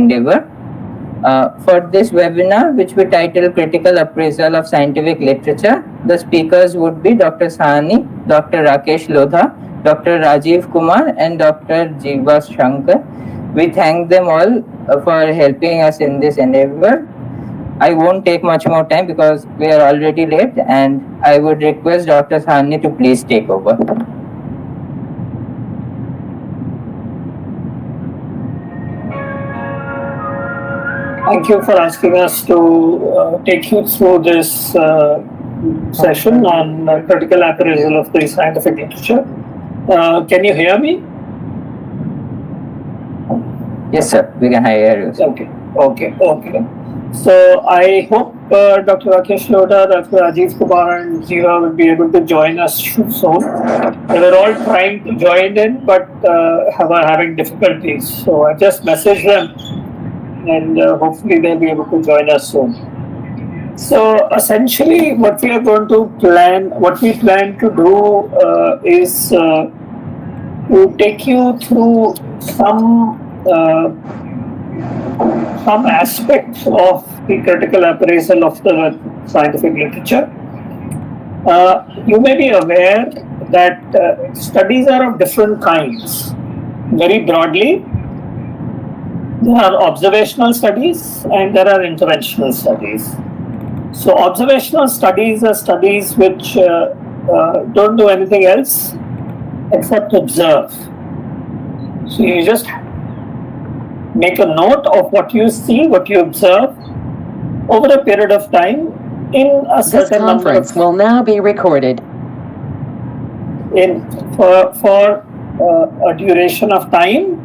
endeavor. For this webinar, which we titled Critical Appraisal of Scientific Literature, the speakers would be Dr. Sahni, Dr. Rakesh Lodha, Dr. Rajeev Kumar and Dr. Jeeva Sankar. We thank them all for helping us in this endeavor. I won't take much more time because we are already late, and I would request Dr. Sahni to please take over. Thank you for asking us to take you through this session on critical appraisal of the scientific literature. Can you hear me? Yes, sir. We can hear you. Okay. So I hope Dr. Rakesh Lodha, Dr. Rajeev Kumar and Jeeva will be able to join us soon. They were all trying to join in but are having difficulties. So I just messaged them and hopefully they'll be able to join us soon. So essentially what we plan to do is to take you through some aspects of the critical appraisal of the scientific literature. You may be aware that studies are of different kinds. Very broadly, there are observational studies and there are interventional studies. So observational studies are studies which don't do anything else except observe. So you just make a note of what you see, what you observe over a period of time in a certain number of... This conference will now be recorded. For a duration of time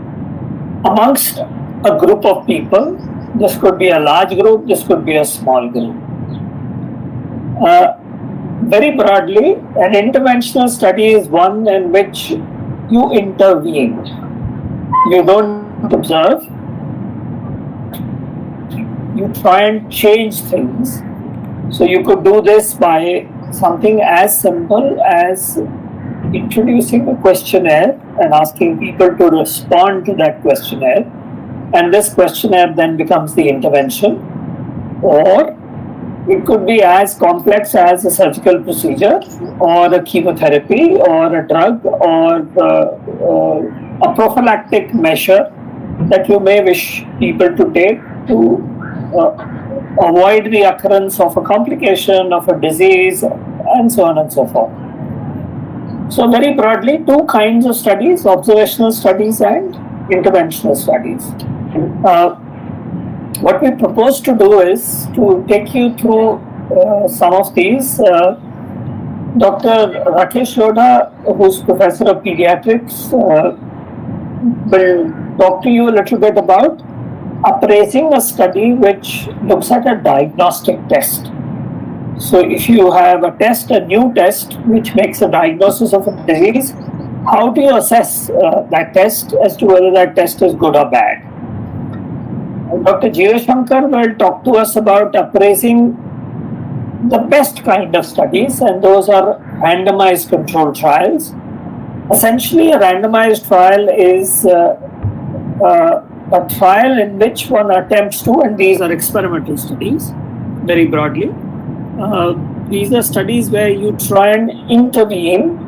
amongst a group of people. This could be a large group, this could be a small group. Very broadly, an interventional study is one in which you intervene. You don't observe, you try and change things. So you could do this by something as simple as introducing a questionnaire and asking people to respond to that questionnaire, and this questionnaire then becomes the intervention. Or it could be as complex as a surgical procedure or a chemotherapy or a drug or a prophylactic measure that you may wish people to take to avoid the occurrence of a complication of a disease and so on and so forth. So very broadly, two kinds of studies, observational studies and interventional studies. What we propose to do is to take you through some of these. Dr. Rakesh Lodha, who's Professor of Pediatrics, will talk to you a little bit about appraising a study which looks at a diagnostic test. So if you have a new test, which makes a diagnosis of a disease, how do you assess that test as to whether that test is good or bad? Dr. Jeeva Sankar will talk to us about appraising the best kind of studies, and those are randomized controlled trials. Essentially, a randomized trial is a trial in which one attempts to, and these are experimental studies, very broadly. These are studies where you try and intervene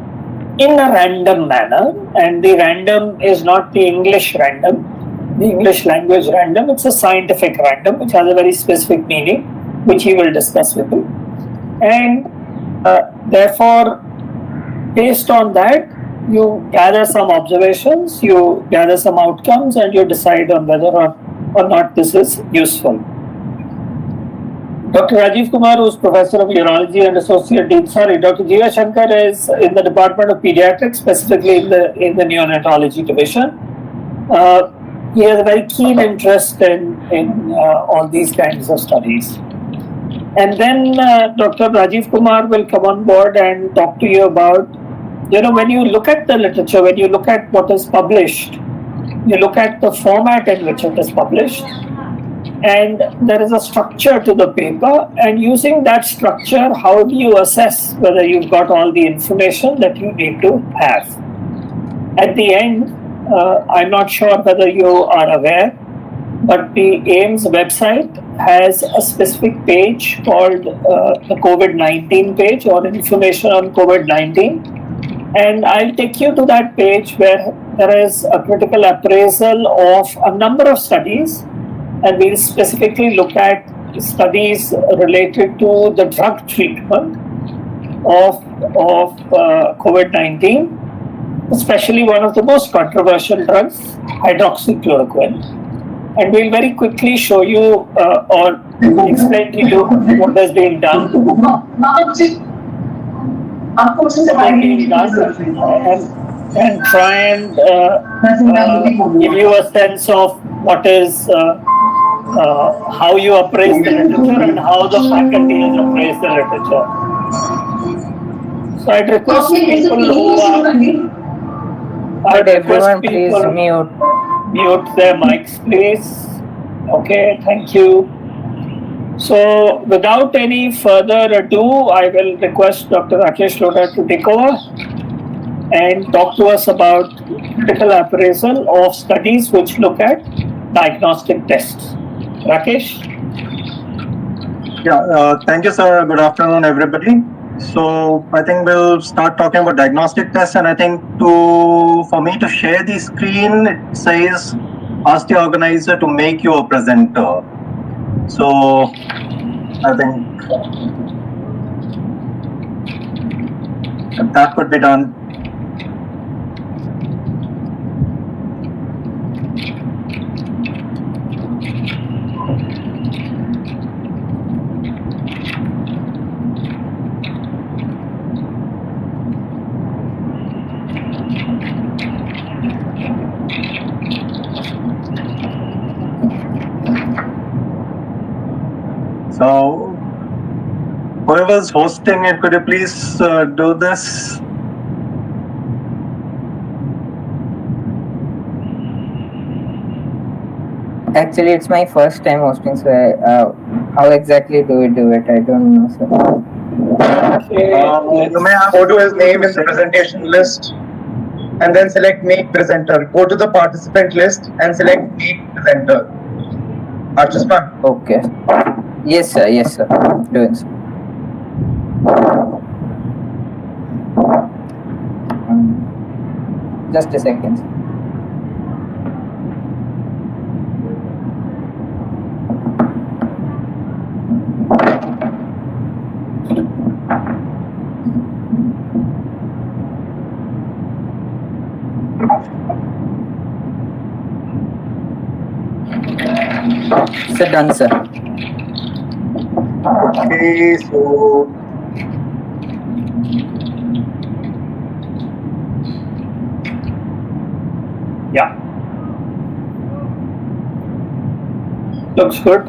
in a random manner, and the random is not the English random, the English language random, it's a scientific random which has a very specific meaning, which he will discuss with you. And therefore, based on that, you gather some observations, you gather some outcomes, and you decide on whether or not this is useful. Dr. Rajeev Kumar, who is Professor of Urology and Dr. Jeeva Sankar is in the Department of Pediatrics, specifically in the Neonatology Division. He has a very keen interest in all these kinds of studies. And then Dr. Rajeev Kumar will come on board and talk to you about, when you look at the literature, when you look at what is published, you look at the format in which it is published, and there is a structure to the paper, and using that structure, how do you assess whether you've got all the information that you need to have? At the end, I'm not sure whether you are aware but the AIIMS website has a specific page called the COVID-19 page, or information on COVID-19. And I'll take you to that page where there is a critical appraisal of a number of studies, and we'll specifically look at studies related to the drug treatment of COVID-19, especially one of the most controversial drugs, hydroxychloroquine. And we'll very quickly show you or explain to you what has been done. And try and give you a sense of what is how you appraise the literature and how the faculty has appraised the literature. So I'd request people who are, Could everyone please mute their mics, please. Okay, thank you. So without any further ado, I will request Dr. Rakesh Lodha to take over and talk to us about critical appraisal of studies which look at diagnostic tests. Rakesh? Yeah, thank you, sir. Good afternoon, everybody. So I think we'll start talking about diagnostic tests, and I think for me to share the screen, it says ask the organizer to make you a presenter. So I think if that could be done. So, whoever's hosting it, could you please do this? Actually, it's my first time hosting, so how exactly do we do it? I don't know, sir. You may have Go to his name in the presentation list and then select Make Presenter. Go to the participant list and select Make Presenter. Archusman. Okay. Yes, sir. Yes, sir. Doing so. Just a second. Sir, done, sir. Okay, so Yeah. Looks good.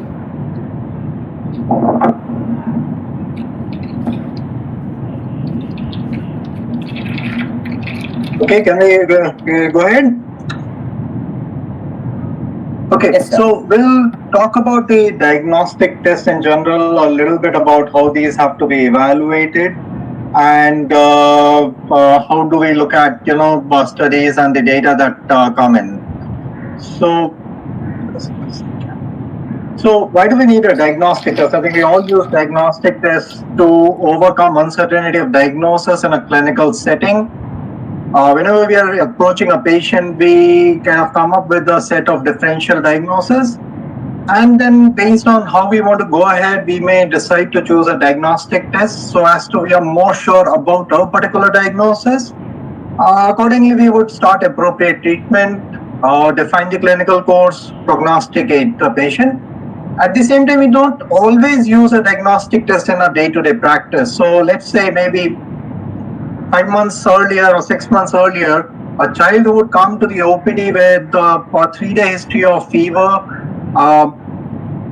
okay, can we go ahead? Okay, Yes, sir. so we'll talk about the diagnostic tests in general, a little bit about how these have to be evaluated, and how do we look at, studies and the data that come in. So why do we need a diagnostic test? I think we all use diagnostic tests to overcome uncertainty of diagnosis in a clinical setting. Whenever we are approaching a patient, we kind of come up with a set of differential diagnoses, and then based on how we want to go ahead, we may decide to choose a diagnostic test so as to we are more sure about a particular diagnosis. Accordingly, we would start appropriate treatment, define the clinical course, prognosticate the patient. At the same time, we don't always use a diagnostic test in our day-to-day practice. So let's say maybe 5 months earlier or 6 months earlier, a child who would come to the OPD with a 3-day history of fever,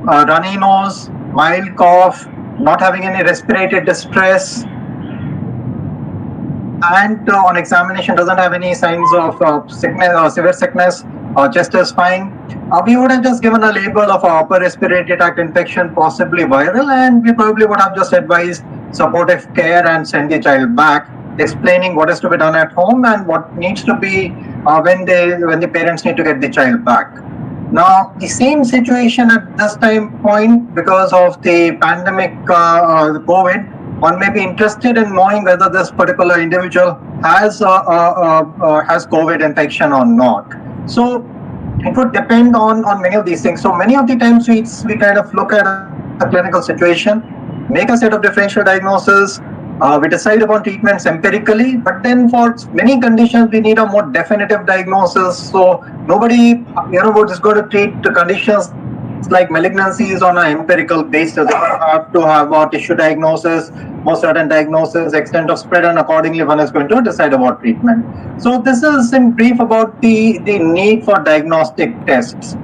runny nose, mild cough, not having any respiratory distress, and on examination doesn't have any signs of sickness or severe sickness, chest is fine, we would have just given a label of upper respiratory tract infection, possibly viral, and we probably would have just advised supportive care and send the child back, explaining what is to be done at home and what needs to be when the parents need to get the child back. Now, the same situation at this time point, because of the pandemic, the COVID, one may be interested in knowing whether this particular individual has COVID infection or not. So it would depend on many of these things. So many of the times we kind of look at a clinical situation, make a set of differential diagnosis, we decide upon treatments empirically, but then for many conditions we need a more definitive diagnosis. So nobody, is going to treat the conditions like malignancies on an empirical basis. They have to have a tissue diagnosis, more certain diagnosis, extent of spread, and accordingly one is going to decide about treatment. So this is in brief about the need for diagnostic tests.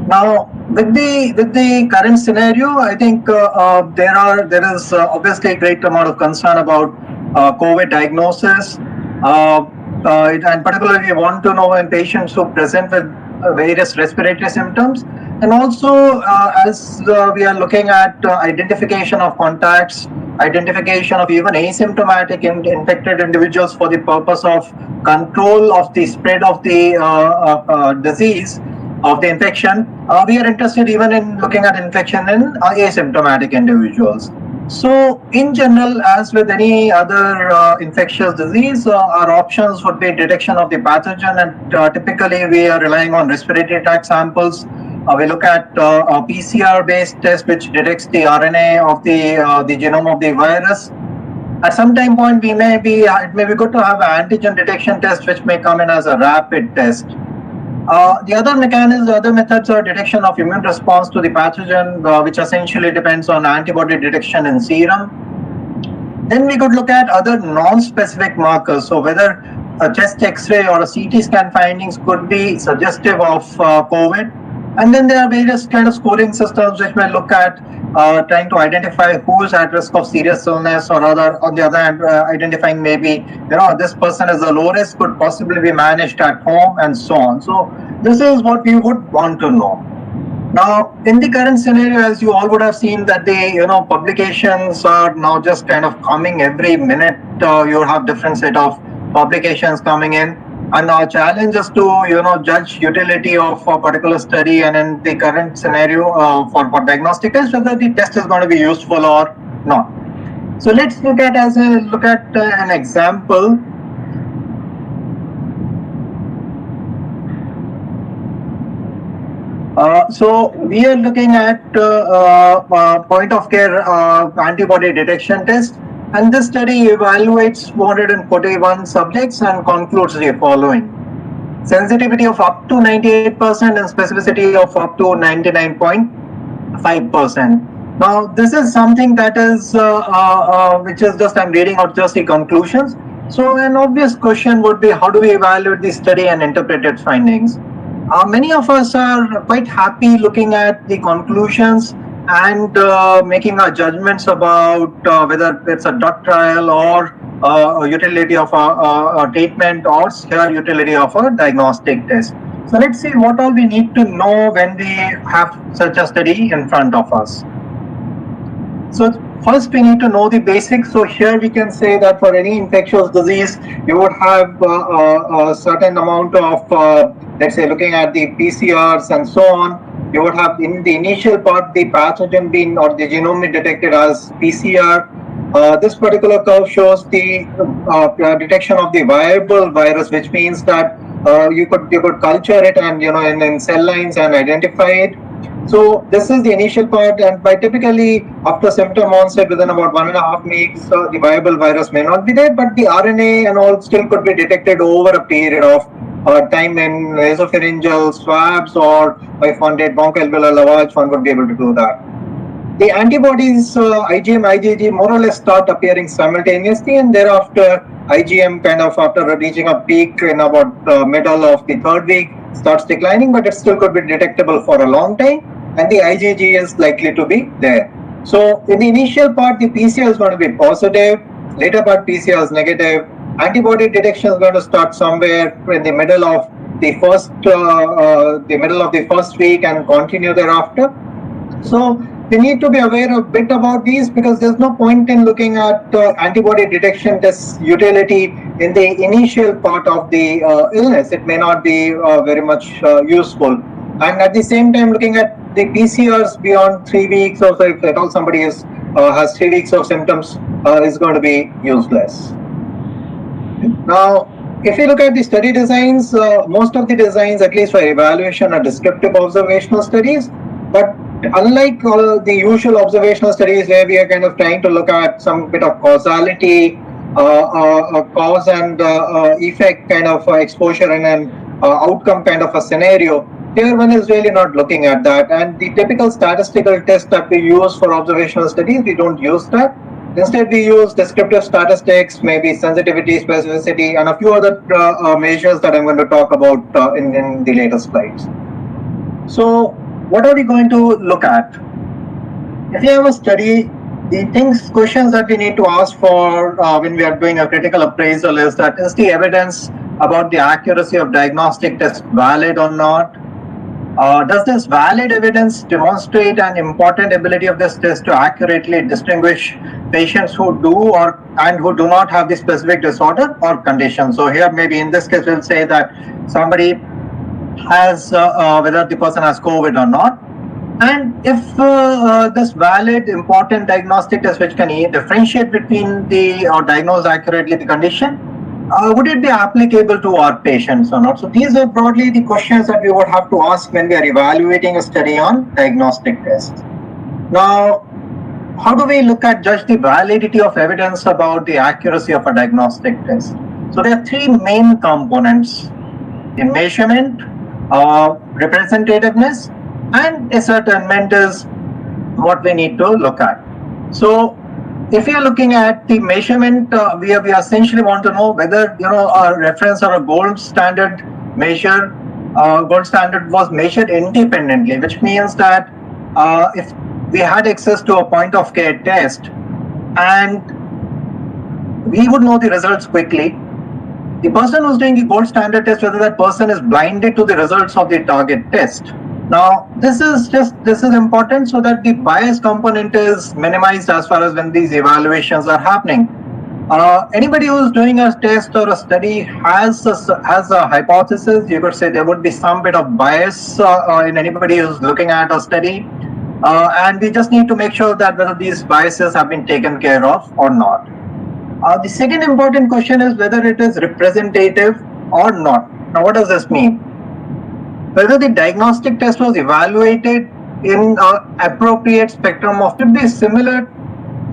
Now, with the current scenario, I think there is obviously a great amount of concern about COVID diagnosis, and particularly we want to know in patients who present with various respiratory symptoms, and also as we are looking at identification of contacts, identification of even asymptomatic infected individuals for the purpose of control of the spread of the disease, of the infection. We are interested even in looking at infection in asymptomatic individuals. So in general, as with any other infectious disease, our options would be detection of the pathogen, and typically we are relying on respiratory tract samples. We look at a PCR-based test which detects the RNA of the genome of the virus. At some time point, it may be good to have an antigen detection test which may come in as a rapid test. The other methods are detection of immune response to the pathogen, which essentially depends on antibody detection in serum. Then we could look at other non-specific markers. So whether a chest X-ray or a CT scan findings could be suggestive of COVID. And then there are various kind of scoring systems which may look at trying to identify who is at risk of serious illness, or on the other hand, identifying maybe, this person is a low risk, could possibly be managed at home, and so on. So this is what we would want to know. Now, in the current scenario, as you all would have seen, that the publications are now just kind of coming every minute. You have different set of publications coming in, and our challenge is to judge utility of a particular study, and in the current scenario for diagnostic test, whether the test is going to be useful or not. So let's look at an example. So we are looking at point of care antibody detection test, and this study evaluates 441 subjects and concludes the following: sensitivity of up to 98% and specificity of up to 99.5%. Now, this is something that is which is just, I'm reading out just the conclusions. So an obvious question would be, how do we evaluate the study and interpret its findings? Many of us are quite happy looking at the conclusions and making our judgments about whether it's a drug trial or utility of a treatment, or utility of a diagnostic test. So let's see what all we need to know when we have such a study in front of us. So first we need to know the basics. So here we can say that for any infectious disease, you would have a certain amount of, let's say, looking at the PCRs and so on, you would have in the initial part the pathogen being, or the genome detected as PCR. This particular curve shows the detection of the viable virus, which means that you could culture it and in cell lines and identify it. So this is the initial part, and by typically after symptom onset within about 1.5 weeks, the viable virus may not be there, but the RNA and all still could be detected over a period of time in nasopharyngeal swabs, or if one did bronchoalveolar lavage, one would be able to do that. The antibodies, IgM, IgG, more or less start appearing simultaneously, and thereafter IgM kind of, after reaching a peak in about middle of the 3rd week, starts declining, but it still could be detectable for a long time, and the IgG is likely to be there. So in the initial part, the PCR is going to be positive, later part PCR is negative. Antibody detection is going to start somewhere in the middle of the first week and continue thereafter. So we need to be aware a bit about these, because there's no point in looking at antibody detection test utility in the initial part of the illness. It may not be very much useful. And at the same time, looking at the PCRs beyond 3 weeks, or so if at all somebody has 3 weeks of symptoms, is going to be useless. Now, if you look at the study designs, most of the designs, at least for evaluation, are descriptive observational studies. But unlike the usual observational studies where we are kind of trying to look at some bit of causality, cause and effect kind of exposure in an outcome kind of a scenario, here one is really not looking at that. And the typical statistical test that we use for observational studies, we don't use that. Instead, we use descriptive statistics, maybe sensitivity, specificity, and a few other measures that I'm going to talk about in the later slides. So, what are we going to look at? If you have a study, the questions that we need to ask for when we are doing a critical appraisal is that, is the evidence about the accuracy of diagnostic test valid or not? Does this valid evidence demonstrate an important ability of this test to accurately distinguish patients who do and who do not have the specific disorder or condition? So here, maybe in this case, we'll say that somebody has, whether the person has COVID or not. And if this valid, important diagnostic test which can differentiate between or diagnose accurately the condition, would it be applicable to our patients or not? So these are broadly the questions that we would have to ask when we are evaluating a study on diagnostic tests. Now, how do we judge the validity of evidence about the accuracy of a diagnostic test? So there are three main components: the measurement, representativeness, and ascertainment is what we need to look at. So if you are looking at the measurement, we essentially want to know whether a reference or a gold standard measure, gold standard was measured independently, which means that if we had access to a point of care test and we would know the results quickly, the person who's doing the gold standard test, whether that person is blinded to the results of the target test. Now, this is important so that the bias component is minimized as far as when these evaluations are happening. Anybody who's doing a test or a study has a hypothesis. You could say there would be some bit of bias in anybody who's looking at a study, and we just need to make sure that whether these biases have been taken care of or not. The second important question is whether it is representative or not. Now, what does this mean? Whether the diagnostic test was evaluated in an appropriate spectrum of should be similar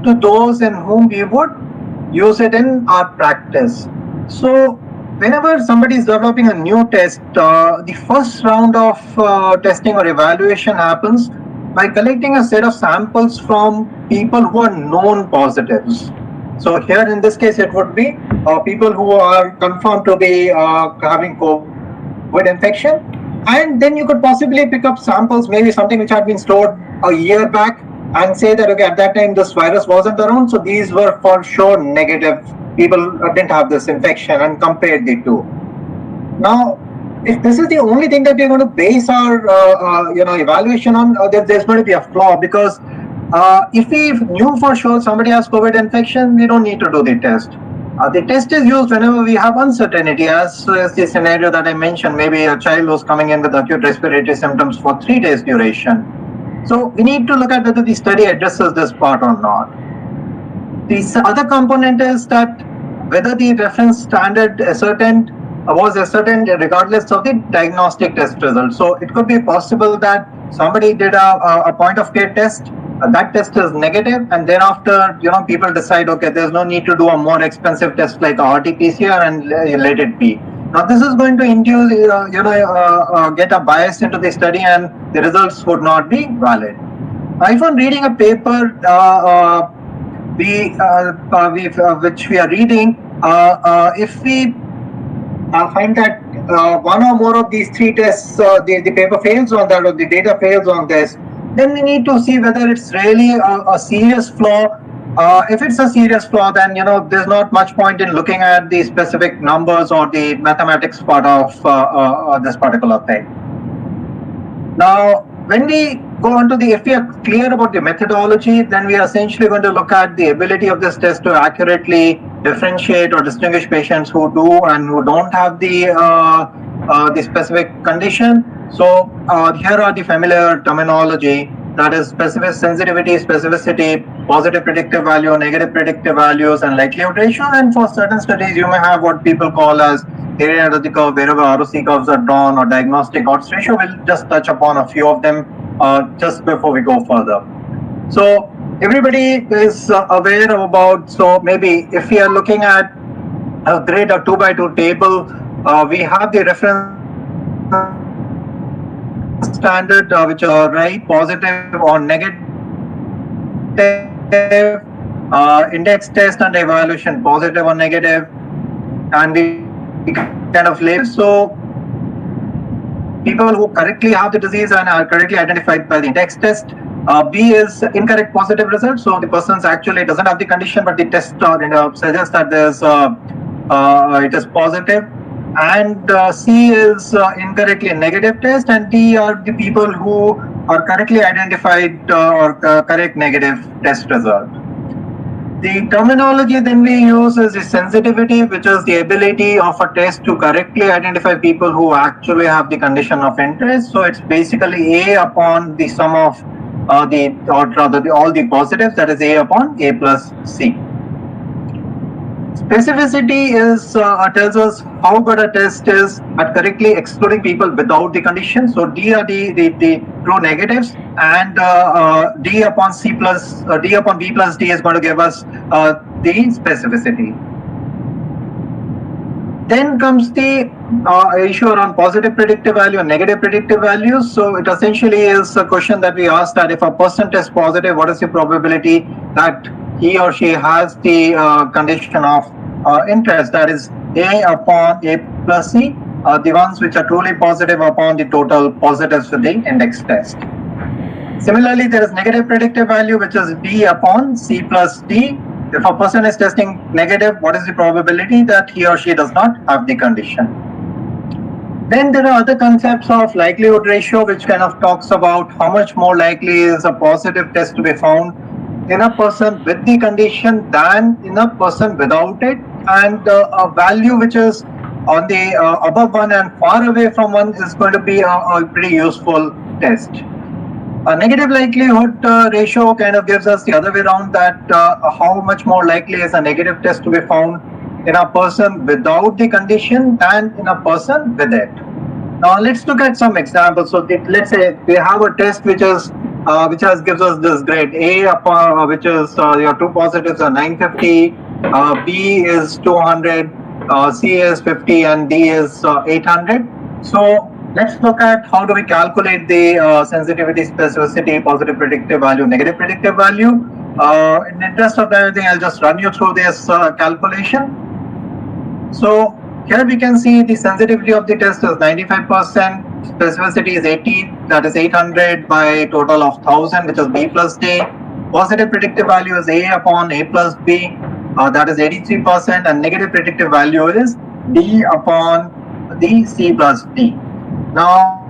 to those in whom we would use it in our practice. So whenever somebody is developing a new test, the first round of testing or evaluation happens by collecting a set of samples from people who are known positives. So here in this case, it would be people who are confirmed to be having COVID infection. And then you could possibly pick up samples, maybe something which had been stored a year back, and say that, okay, at that time this virus wasn't around, so these were for sure negative. People didn't have this infection, and compare the two. Now, if this is the only thing that we're going to base our evaluation on, there's going to be a flaw, because if we knew for sure somebody has COVID infection, we don't need to do the test. The test is used whenever we have uncertainty, as is the scenario that I mentioned, maybe a child who's coming in with acute respiratory symptoms for 3 days duration. So we need to look at whether the study addresses this part or not. The other component is that whether the reference standard was ascertained regardless of the diagnostic test result. So it could be possible that somebody did a point of care test, that test is negative, and thereafter people decide, okay, there's no need to do a more expensive test like RT-PCR and let it be. Now this is going to induce get a bias into the study, and the results would not be valid. If I'm reading a paper which we are reading, if we find that one or more of these 3 tests, the paper fails on that, or the data fails on this, then we need to see whether it's really a serious flaw. If it's a serious flaw, then there's not much point in looking at the specific numbers or the mathematics part of this particular thing. Now, when we go on to if we are clear about the methodology, then we are essentially going to look at the ability of this test to accurately differentiate or distinguish patients who do and who don't have the specific condition. So here are the familiar terminology, that is specific sensitivity, specificity, positive predictive value, negative predictive values, and likelihood ratio. And for certain studies, you may have what people call as area under the curve, wherever ROC curves are drawn, or diagnostic odds ratio. We'll just touch upon a few of them just before we go further. So everybody is aware about, so maybe if we are looking at a grid, a 2x2 table, we have the reference standard, which are right, positive or negative, index test and evaluation, positive or negative, and we kind of label. So people who correctly have the disease and are correctly identified by the index test, B is incorrect positive result. So the person actually doesn't have the condition, but the test suggests that there's it is positive. And C is incorrectly negative test, and D are the people who are correctly identified or correct negative test result. The terminology then we use is the sensitivity, which is the ability of a test to correctly identify people who actually have the condition of interest. So it's basically A upon the sum of all the positives, that is A upon A plus C. Specificity is tells us how good a test is at correctly excluding people without the condition. So D are the true negatives, and D upon B plus D is going to give us the specificity. Then comes the issue around positive predictive value and negative predictive values. So it essentially is a question that we ask, that if a person tests positive, what is the probability that he or she has the condition of interest, that is A upon A plus C, the ones which are truly positive upon the total positives with the index test. Similarly, there is negative predictive value, which is B upon C plus D. If a person is testing negative, what is the probability that he or she does not have the condition? Then there are other concepts of likelihood ratio, which kind of talks about how much more likely is a positive test to be found in a person with the condition than in a person without it, and a value which is on the above one and far away from one is going to be a pretty useful test. A negative likelihood ratio kind of gives us the other way around, that how much more likely is a negative test to be found in a person without the condition than in a person with it. Now let's look at some examples. So let's say we have a test which gives us this grade A upon which is your two positives are 950, B is 200, C is 50, and D is 800. So let's look at how do we calculate the sensitivity, specificity, positive predictive value, negative predictive value. In the interest of everything, I'll just run you through this calculation. So here we can see the sensitivity of the test is 95%, specificity is 80, that is 800 by total of 1000, which is B plus D. Positive predictive value is A upon A plus B, that is 83%, and negative predictive value is D upon the C plus D. Now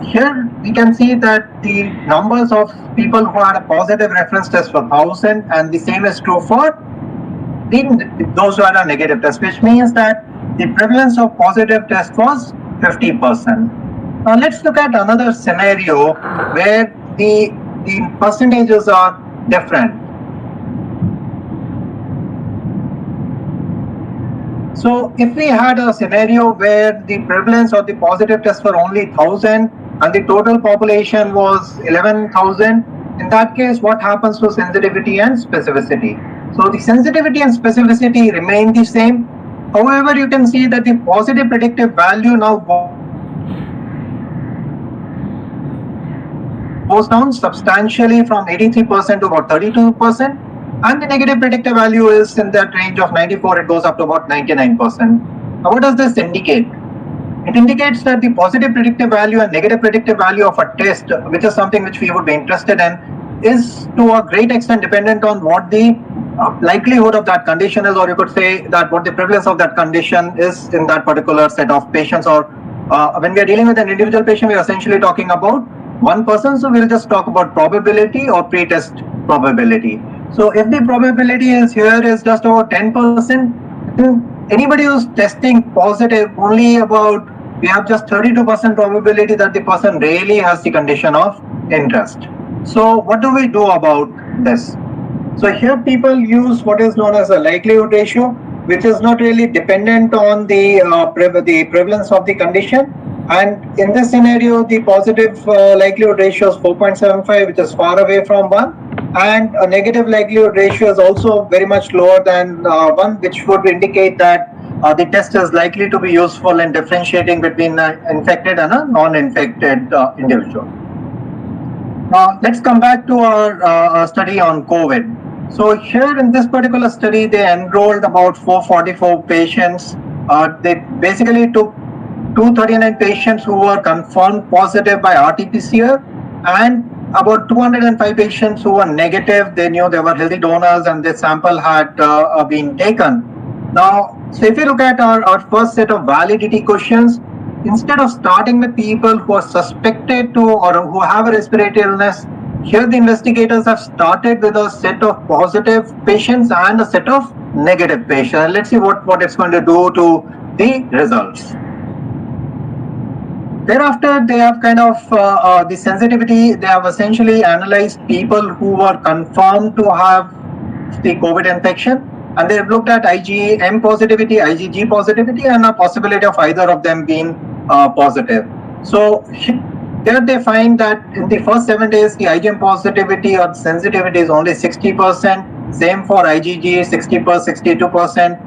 here we can see that the numbers of people who had a positive reference test for 1000, and the same is true for those who had a negative test, which means that the prevalence of positive test was 50%. Now let's look at another scenario where the percentages are different. So if we had a scenario where the prevalence of the positive test were only 1000 and the total population was 11,000, in that case, what happens to sensitivity and specificity? So the sensitivity and specificity remain the same. However, you can see that the positive predictive value now goes down substantially from 83% to about 32%, and the negative predictive value is in that range of 94, it goes up to about 99%. Now what does this indicate? It indicates that the positive predictive value and negative predictive value of a test, which is something which we would be interested in, is to a great extent dependent on what the likelihood of that condition is, or you could say that what the prevalence of that condition is in that particular set of patients. Or when we are dealing with an individual patient, we are essentially talking about one person, so we'll just talk about probability or pre-test probability. So if the probability is here is just about 10%, then anybody who's testing positive, only about we have just 32% probability that the person really has the condition of interest. So what do we do about this? So here people use what is known as a likelihood ratio, which is not really dependent on the prevalence of the condition. And in this scenario, the positive likelihood ratio is 4.75, which is far away from 1. And a negative likelihood ratio is also very much lower than 1, which would indicate that the test is likely to be useful in differentiating between an infected and a non-infected individual. Let's come back to our study on COVID. So here in this particular study, they enrolled about 444 patients. They basically took 239 patients who were confirmed positive by RT-PCR and about 205 patients who were negative. They knew they were healthy donors and their sample had been taken. Now, so if you look at our first set of validity questions, instead of starting with people who are suspected to or who have a respiratory illness, here the investigators have started with a set of positive patients and a set of negative patients. Let's see what it's going to do to the results. Thereafter, they have kind of the sensitivity, they have essentially analyzed people who were confirmed to have the COVID infection, and they've looked at IgM positivity, IgG positivity, and a possibility of either of them being positive. So here they find that in the first 7 days, the IgM positivity or sensitivity is only 60%, same for IgG, 62%.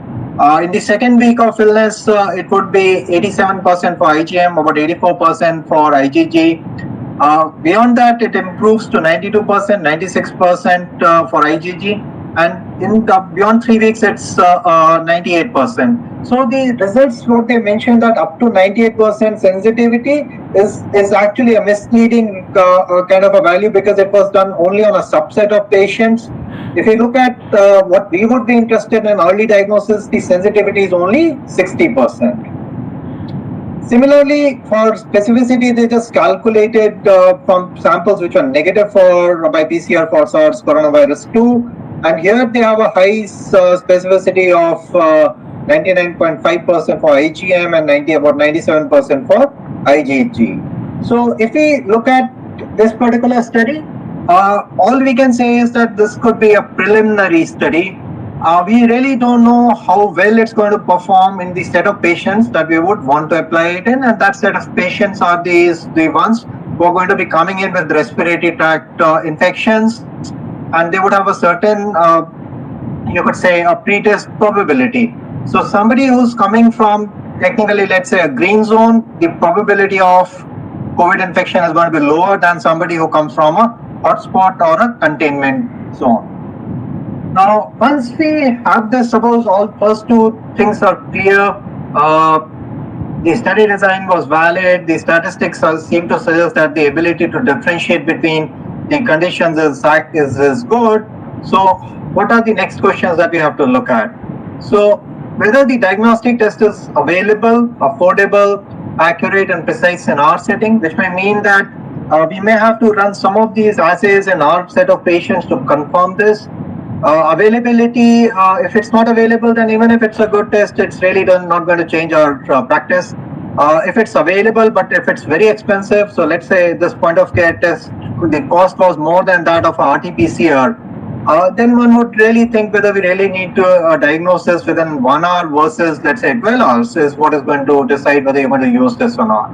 In the second week of illness, it would be 87% for IgM, about 84% for IgG. Beyond that, it improves to 92%, 96% for IgG, and in the beyond 3 weeks, it's 98%. So the results, what they mentioned that up to 98% sensitivity is actually a misleading kind of a value because it was done only on a subset of patients. If you look at what we would be interested in early diagnosis, the sensitivity is only 60%. Similarly, for specificity, they just calculated from samples which are negative by PCR for SARS coronavirus 2, and here they have a high specificity of 99.5% for IgM and about 97% for IgG. So if we look at this particular study, all we can say is that this could be a preliminary study. We really don't know how well it's going to perform in the set of patients that we would want to apply it in, and that set of patients are the ones who are going to be coming in with respiratory tract infections, and they would have a certain, you could say, a pretest probability. So somebody who's coming from technically, let's say, a green zone, the probability of COVID infection is going to be lower than somebody who comes from a hotspot or a containment zone. Now, once we have this, suppose all first two things are clear, the study design was valid, the statistics seem to suggest that the ability to differentiate between the conditions is good. So what are the next questions that we have to look at? So whether the diagnostic test is available, affordable, accurate and precise in our setting, which may mean that we may have to run some of these assays in our set of patients to confirm this. Availability, if it's not available, then even if it's a good test, it's really not going to change our practice. If it's available, but if it's very expensive, so let's say this point of care test, the cost was more than that of RT-PCR, then one would really think whether we really need to diagnose this within 1 hour versus, let's say, 12 hours is what is going to decide whether you're going to use this or not.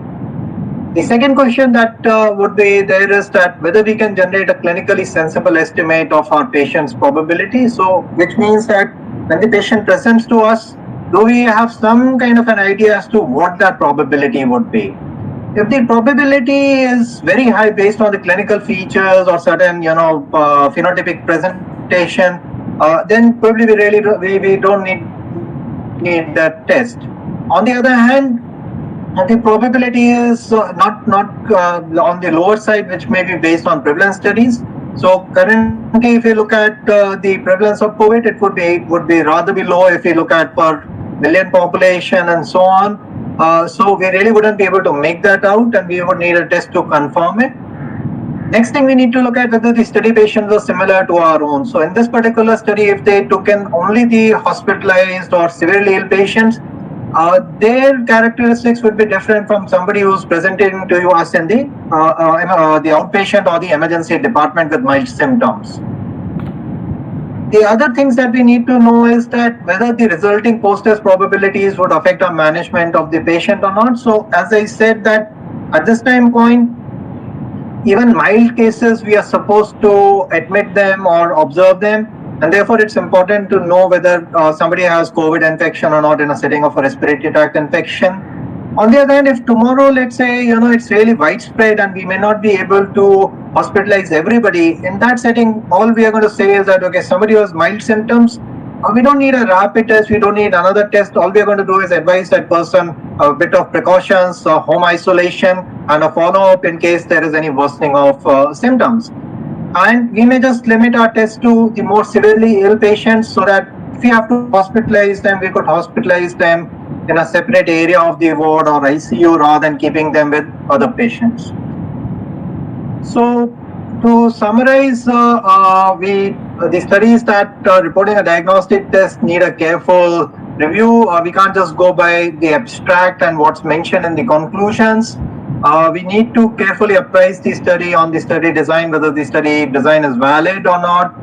The second question that would be there is that whether we can generate a clinically sensible estimate of our patient's probability. So, which means that when the patient presents to us, do we have some kind of an idea as to what that probability would be? If the probability is very high based on the clinical features or certain, phenotypic presentation, then probably we don't need that test. On the other hand, the probability is not on the lower side, which may be based on prevalence studies. So currently, if you look at the prevalence of COVID, it would be rather be low if you look at per million population and so on. So we really wouldn't be able to make that out, and we would need a test to confirm it. Next thing, we need to look at whether the study patients are similar to our own. So in this particular study, if they took in only the hospitalized or severely ill patients, their characteristics would be different from somebody who's presenting to you as in the outpatient or the emergency department with mild symptoms. The other things that we need to know is that whether the resulting post-test probabilities would affect our management of the patient or not. So as I said that at this time point, even mild cases, we are supposed to admit them or observe them. And therefore, it's important to know whether somebody has COVID infection or not in a setting of a respiratory tract infection. On the other hand, if tomorrow, let's say, it's really widespread and we may not be able to hospitalize everybody, in that setting, all we are going to say is that, okay, somebody who has mild symptoms, we don't need a rapid test, we don't need another test. All we are going to do is advise that person a bit of precautions, home isolation, and a follow-up in case there is any worsening of symptoms. And we may just limit our tests to the more severely ill patients so that if we have to hospitalize them, we could hospitalize them in a separate area of the ward or ICU rather than keeping them with other patients. So to summarize, the studies that reporting a diagnostic test need a careful review. We can't just go by the abstract and what's mentioned in the conclusions. We need to carefully appraise the study on the study design, whether the study design is valid or not,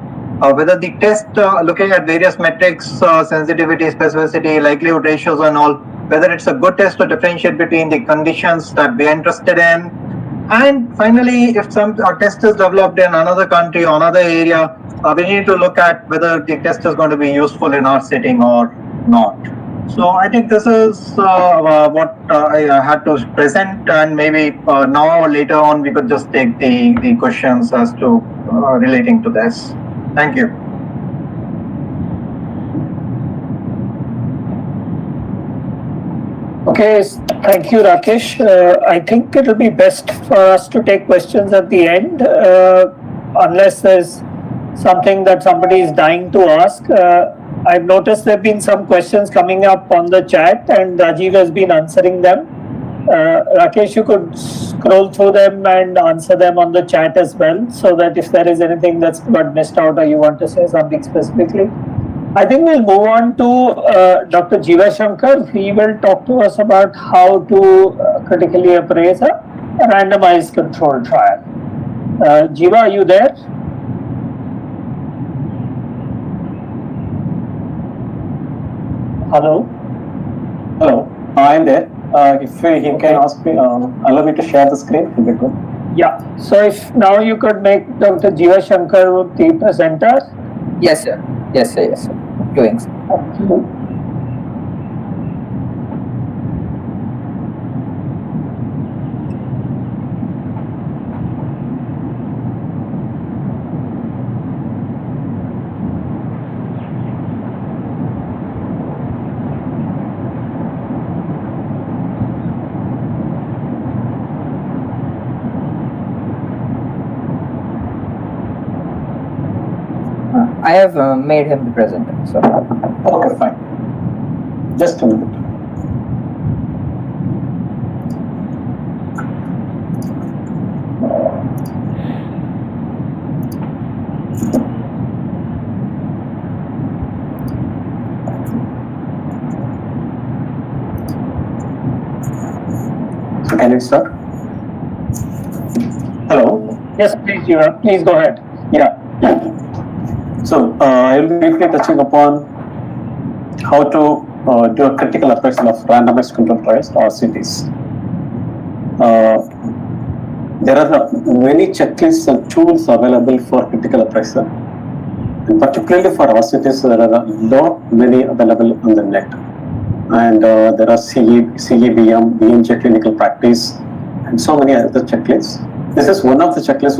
whether the test looking at various metrics, sensitivity, specificity, likelihood ratios and all, whether it's a good test to differentiate between the conditions that we are interested in. And finally, if some test is developed in another country or another area, we need to look at whether the test is going to be useful in our setting or not. So I think this is what I had to present, and maybe now or later on we could just take the questions as to relating to this. Thank you. Okay, thank you, Rakesh. I think it will be best for us to take questions at the end, unless there's something that somebody is dying to ask. I've noticed there have been some questions coming up on the chat, and Rajeev has been answering them. Rakesh, you could scroll through them and answer them on the chat as well, so that if there is anything that's got missed out or you want to say something specifically. I think we'll move on to Dr. Jeeva Sankar. He will talk to us about how to critically appraise a randomized controlled trial. Jeeva, are you there? Hello? Hello, I'm there. If he can ask me, allow me to share the screen, it'll be good. Yeah, so if now you could make Dr. Jeeva Sankar the presenter. Yes, sir. Yes, sir. Yes, sir. Doing so. I have made him the presenter. So. Okay, fine. Just a minute. So can we start? Hello? Yes, please, Jeeva. Please go ahead. Yeah. So I will be briefly touching upon how to do a critical appraisal of randomized controlled trials, RCTs. There are many checklists and tools available for critical appraisal, and particularly for RCTs, there are many available on the net. And there are CEBM, BMJ clinical practice, and so many other checklists. This is one of the checklists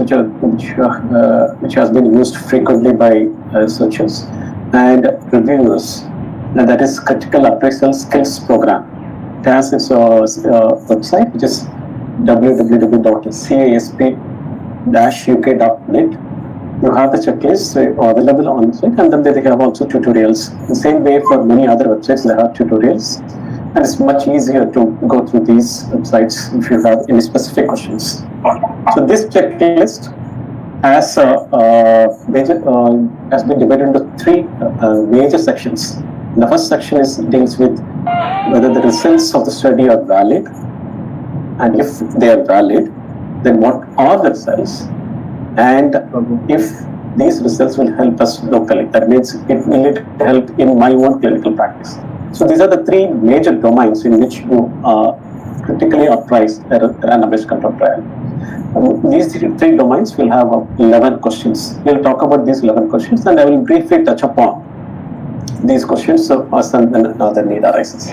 which has been used frequently by researchers and reviewers, and that is Critical Appraisal Skills Program. It has its website, which is www.casp-uk.net. You have the checklist available on the site, and then they have also tutorials. The same way for many other websites, they have tutorials, and it's much easier to go through these websites if you have any specific questions. So this checklist has has been divided into three major sections. The first section deals with whether the results of the study are valid, and if they are valid, then what are the results, and if these results will help us locally. That means it will help in my own clinical practice. So these are the three major domains in which you critically appraise a randomized control trial. These three domains will have 11 questions. We'll talk about these 11 questions, and I will briefly touch upon these questions as and when the need arises.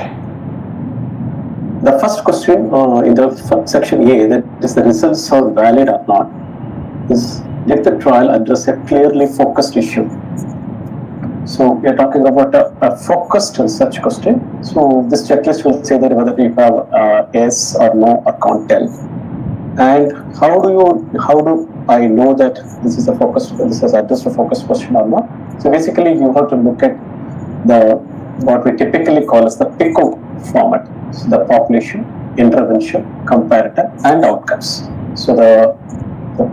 The first question in the section A, that is the results are valid or not, is did the trial address a clearly focused issue? So we are talking about a focused research question. So this checklist will say that whether you have yes or no or can't tell. And how do I know that this has addressed a focused question or not? So basically you have to look at what we typically call as the PICO format. So the population, intervention, comparator, and outcomes. So the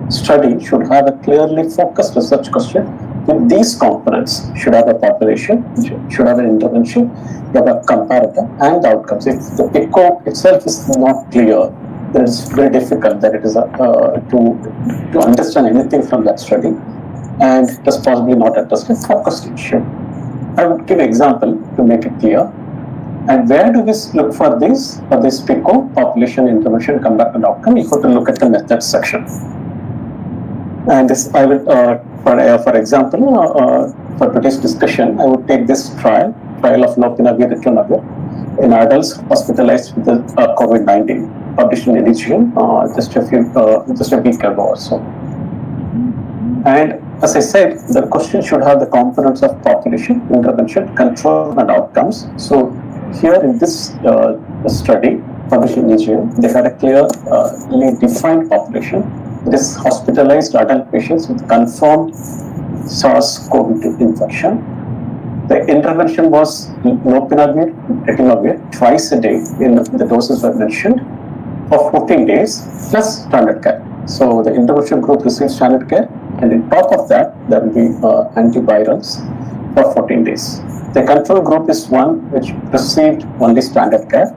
study should have a clearly focused research question with these components. Should have a population, should have an intervention, you have a comparator, and outcomes. If the PICO itself is not clear, then it's very difficult that it is to understand anything from that study, and it is possibly not addressed a focused issue. I would give an example to make it clear. And where do we look for this? For this PICO, population, intervention, comparator, and outcome, you have to look at the methods section. And this, I will, for example, for today's discussion, I would take this trial of lopinavir, ritonavir in adults hospitalized with COVID-19, published in Edition just a week ago or so. And as I said, the question should have the components of population, intervention, control, and outcomes. So here in this study, published in Edition, they had a clearly defined population. It is hospitalized adult patients with confirmed SARS-CoV-2 infection. The intervention was lopinavir, ritonavir, twice a day. In the doses were mentioned for 14 days plus standard care. So the intervention group received standard care, and on top of that, there will be antivirals for 14 days. The control group is one which received only standard care.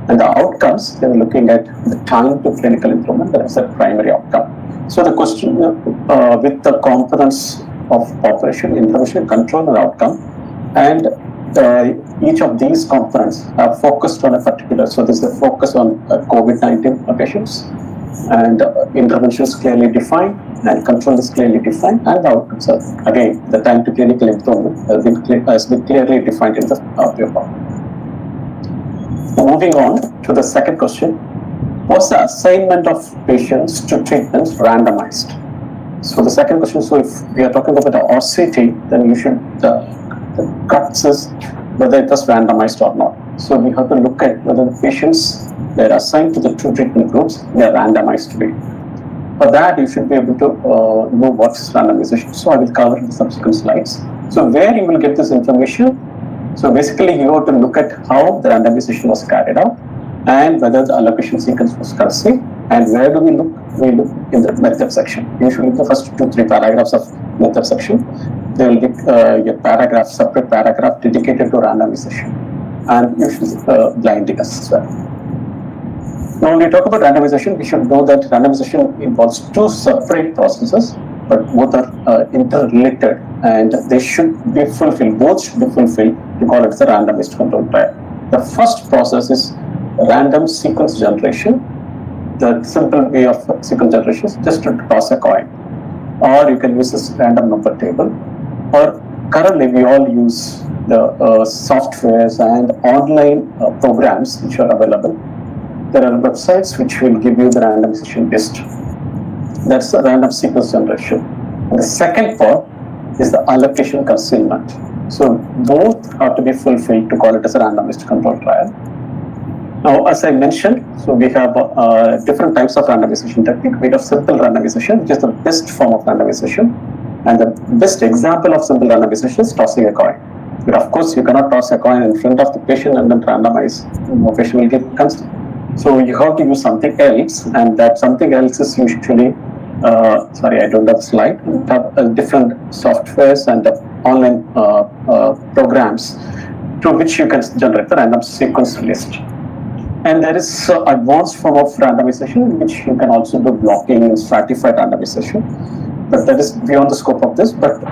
And the outcomes, they were looking at the time to clinical improvement, that is the primary outcome. So the question with the components of population, intervention, control, and outcome, and each of these components are focused on a particular, so this is a focus on COVID-19 patients, and intervention is clearly defined, and control is clearly defined, and the outcomes are, again, the time to clinical improvement has been clearly defined in the paper. Moving on to the second question, was the assignment of patients to treatments randomized? So the second question, so if we are talking about the RCT, then you should, the crux is whether it was randomized or not. So we have to look at whether the patients that are assigned to the two treatment groups, they are randomized to be. For that, you should be able to know what is randomization. So I will cover in the subsequent slides. So where you will get this information? So basically, you have to look at how the randomization was carried out and whether the allocation sequence was conceived. And where do we look? We look in the method section. Usually, the first 2-3 paragraphs of method section, there will be a separate paragraph dedicated to randomization, and usually blinding as well. Now, when we talk about randomization, we should know that randomization involves two separate processes, but both are interrelated, and they should be fulfilled. Both should be fulfilled to call it the randomized control trial. The first process is random sequence generation. The simple way of sequence generation is just to toss a coin, or you can use this random number table, or currently we all use the softwares and online programs which are available. There are websites which will give you the randomization list. That's the random sequence generation. And the second part is the allocation concealment. So both have to be fulfilled to call it as a randomized control trial. Now, as I mentioned, so we have different types of randomization technique. We have simple randomization, which is the best form of randomization. And the best example of simple randomization is tossing a coin. But of course, you cannot toss a coin in front of the patient and then randomize. The patient will get constant. So you have to use something else, and that something else is usually, sorry, I don't have a slide. We have different softwares and online programs to which you can generate the random sequence list. And there is advanced form of randomization in which you can also do blocking and stratified randomization. But that is beyond the scope of this. But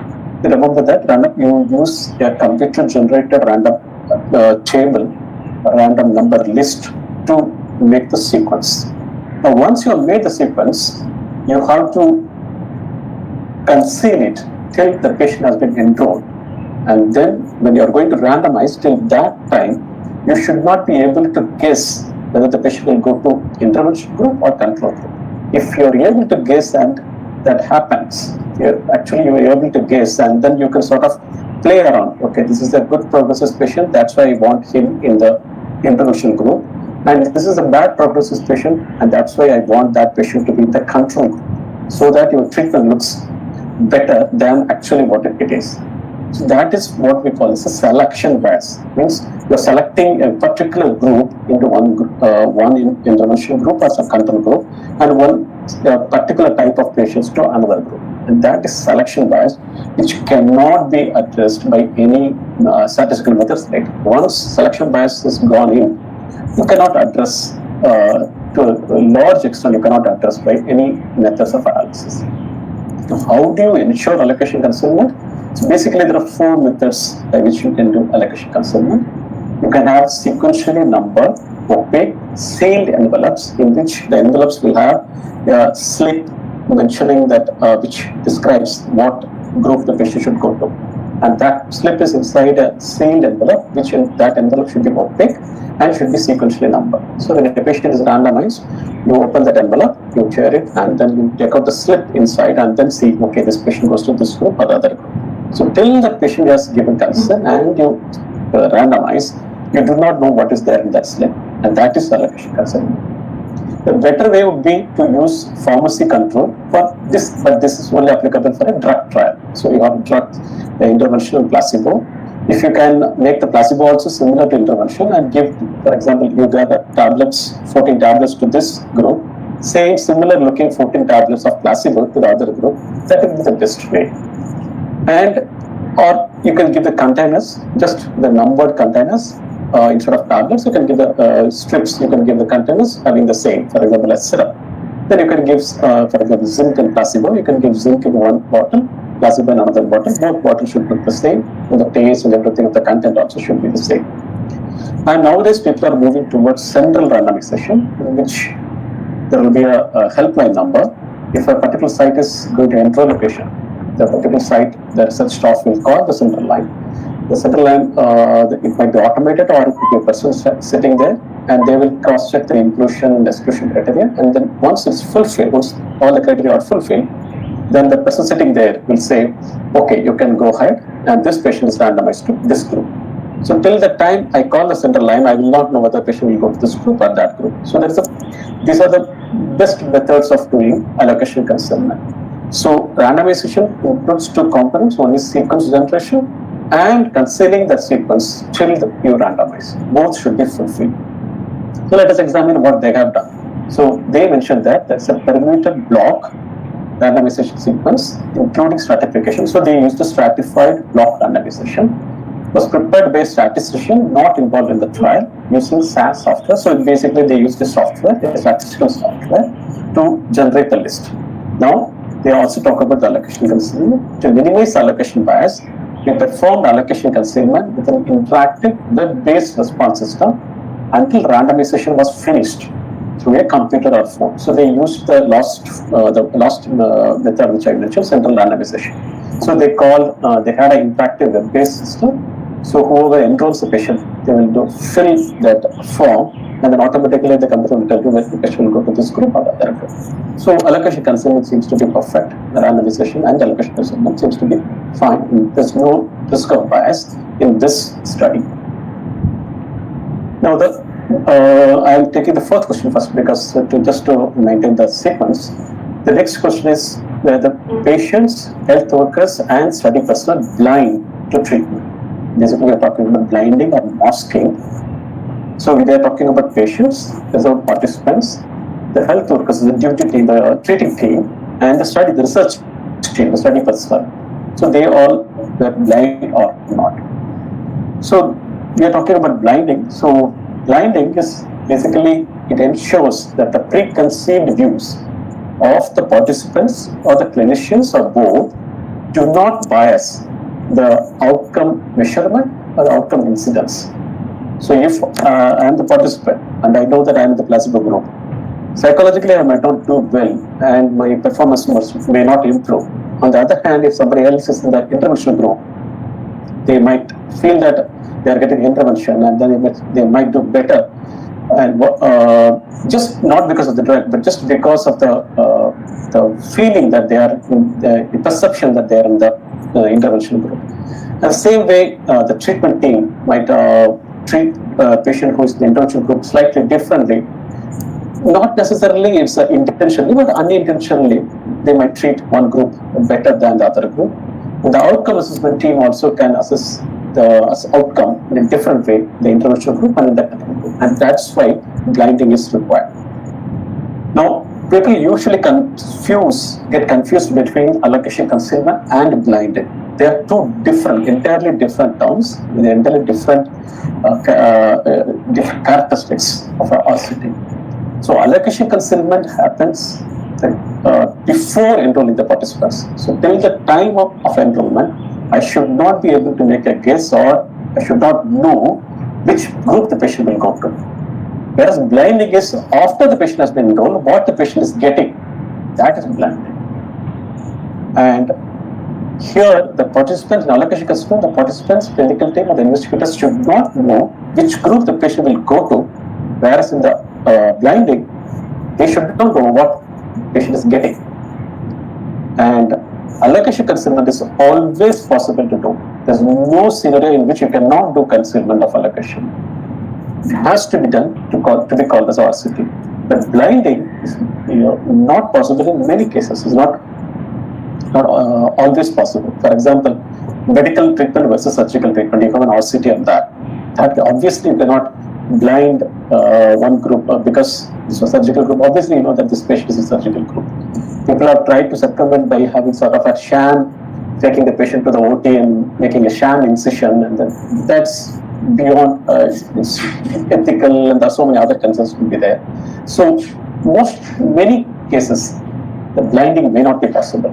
remember that you use a computer generated random table, random number list to make the sequence. Now, once you have made the sequence, you have to conceal it till the patient has been enrolled. And then when you are going to randomize, till that time, you should not be able to guess whether the patient will go to intervention group or control group. If you are able to guess and that happens, you are able to guess, and then you can sort of play around. Okay, this is a good prognosis patient, that's why I want him in the intervention group. And this is a bad prognosis patient, and that's why I want that patient to be in the control group, so that your treatment looks better than actually what it is. So that is what we call as a selection bias. Means you're selecting a particular group into one intervention group as a control group, and one particular type of patients to another group. And that is selection bias, which cannot be addressed by any statistical methods. Like once selection bias is gone in, you cannot address to a large extent. You cannot address by any methods of analysis. Now, how do you ensure allocation concealment? So basically, there are 4 methods by which you can do allocation concealment. You can have sequentially numbered, opaque, sealed envelopes, in which the envelopes will have a slip mentioning that which describes what group the patient should go to. And that slip is inside a sealed envelope, which that envelope should be opaque and should be sequentially numbered. So when a patient is randomized, you open that envelope, you tear it, and then you take out the slip inside and then see, okay, this patient goes to this group or the other group. So till the patient has given consent and you randomize, you do not know what is there in that slip, and that is allocation concealment. The better way would be to use pharmacy control for this, but this is only applicable for a drug trial. So you have drug, interventional placebo. If you can make the placebo also similar to intervention and give, for example, you got tablets, 14 tablets to this group, say similar looking 14 tablets of placebo to the other group, that would be the best way. And or you can give the containers, just the numbered containers. Instead of tablets, you can give the strips, you can give the containers having the same, for example, as syrup. Then you can give, for example, zinc and placebo. You can give zinc in one bottle, placebo in another bottle. Both bottles should look the same, and the taste and everything of the content also should be the same. And nowadays, people are moving towards central randomization, in which there will be a helpline number. If a particular site is going to enroll a patient, the particular site, the research staff will call the central line. The central line, it might be automated, or it could be a person sitting there, and they will cross-check the inclusion and exclusion criteria. And then once it's fulfilled, once all the criteria are fulfilled, then the person sitting there will say, okay, you can go ahead, and this patient is randomized to this group. So till the time I call the central line, I will not know whether the patient will go to this group or that group. So these are the best methods of doing allocation concealment. So randomization includes 2 components. One is sequence generation and concealing the sequence till you randomize. Both should be fulfilled. So let us examine what they have done. So they mentioned that there's a permuted block randomization sequence, including stratification. So they used a stratified block randomization. It was prepared by a statistician not involved in the trial using SAS software. So basically they used the software, the statistical software, to generate the list. Now, they also talk about the allocation concealment. To minimize allocation bias, we performed allocation concealment with an interactive web-based response system until randomization was finished through a computer or phone. So they used the last method which I mentioned, central randomization. So they had an interactive web-based system. So whoever enrolls the patient, they will fill that form, and then automatically the computer will tell you whether the patient will go to this group or the other group. So allocation concealment seems to be perfect. The randomization and allocation concealment seems to be fine. There's no risk of bias in this study. Now I'll take the fourth question first, because to maintain the sequence. The next question is whether patients, health workers, and study personnel blind to treatment. Basically, we're talking about blinding or masking. So we are talking about patients, there's our participants, the health workers, the duty team, the treating team, and the research team, the study personnel. So they all were blind or not. So we are talking about blinding. So blinding is basically, it ensures that the preconceived views of the participants or the clinicians or both do not bias the outcome measurement or the outcome incidence. So if I am the participant and I know that I am in the placebo group, psychologically I might not do well and my performance may not improve. On the other hand, if somebody else is in the intervention group, they might feel that they are getting intervention and then they might do better, and just not because of the drug, but just because of the feeling that they are in the perception that they are in the intervention group. And same way, the treatment team might treat a patient who is in the intervention group slightly differently. Not necessarily it's intentionally, but unintentionally, they might treat one group better than the other group. And the outcome assessment team also can assess the outcome in a different way, the intervention group and in the control group. And that's why blinding is required. Now, people usually get confused between allocation concealment and blinding. They are two entirely different terms with entirely different characteristics of our RCT. So allocation concealment happens before enrolling the participants. So till the time of enrollment, I should not be able to make a guess, or I should not know which group the patient will go to. Whereas blinding is after the patient has been enrolled, what the patient is getting, that is blinding. And here, the participants in allocation concealment, the participants, clinical team, or the investigators should not know which group the patient will go to. Whereas in the blinding, they should not know what the patient is getting. And allocation concealment is always possible to do. There's no scenario in which you cannot do concealment of allocation. It has to be done to be called as RCT. But blinding is not possible in many cases. It's not always possible. For example, medical treatment versus surgical treatment, you have an RCT on that. That obviously you cannot blind one group because this was a surgical group. Obviously, you know that this patient is a surgical group. People have tried to circumvent by having sort of a sham, taking the patient to the OT and making a sham incision, and then that's beyond it's ethical, and there are so many other concerns to be there. So many cases, the blinding may not be possible,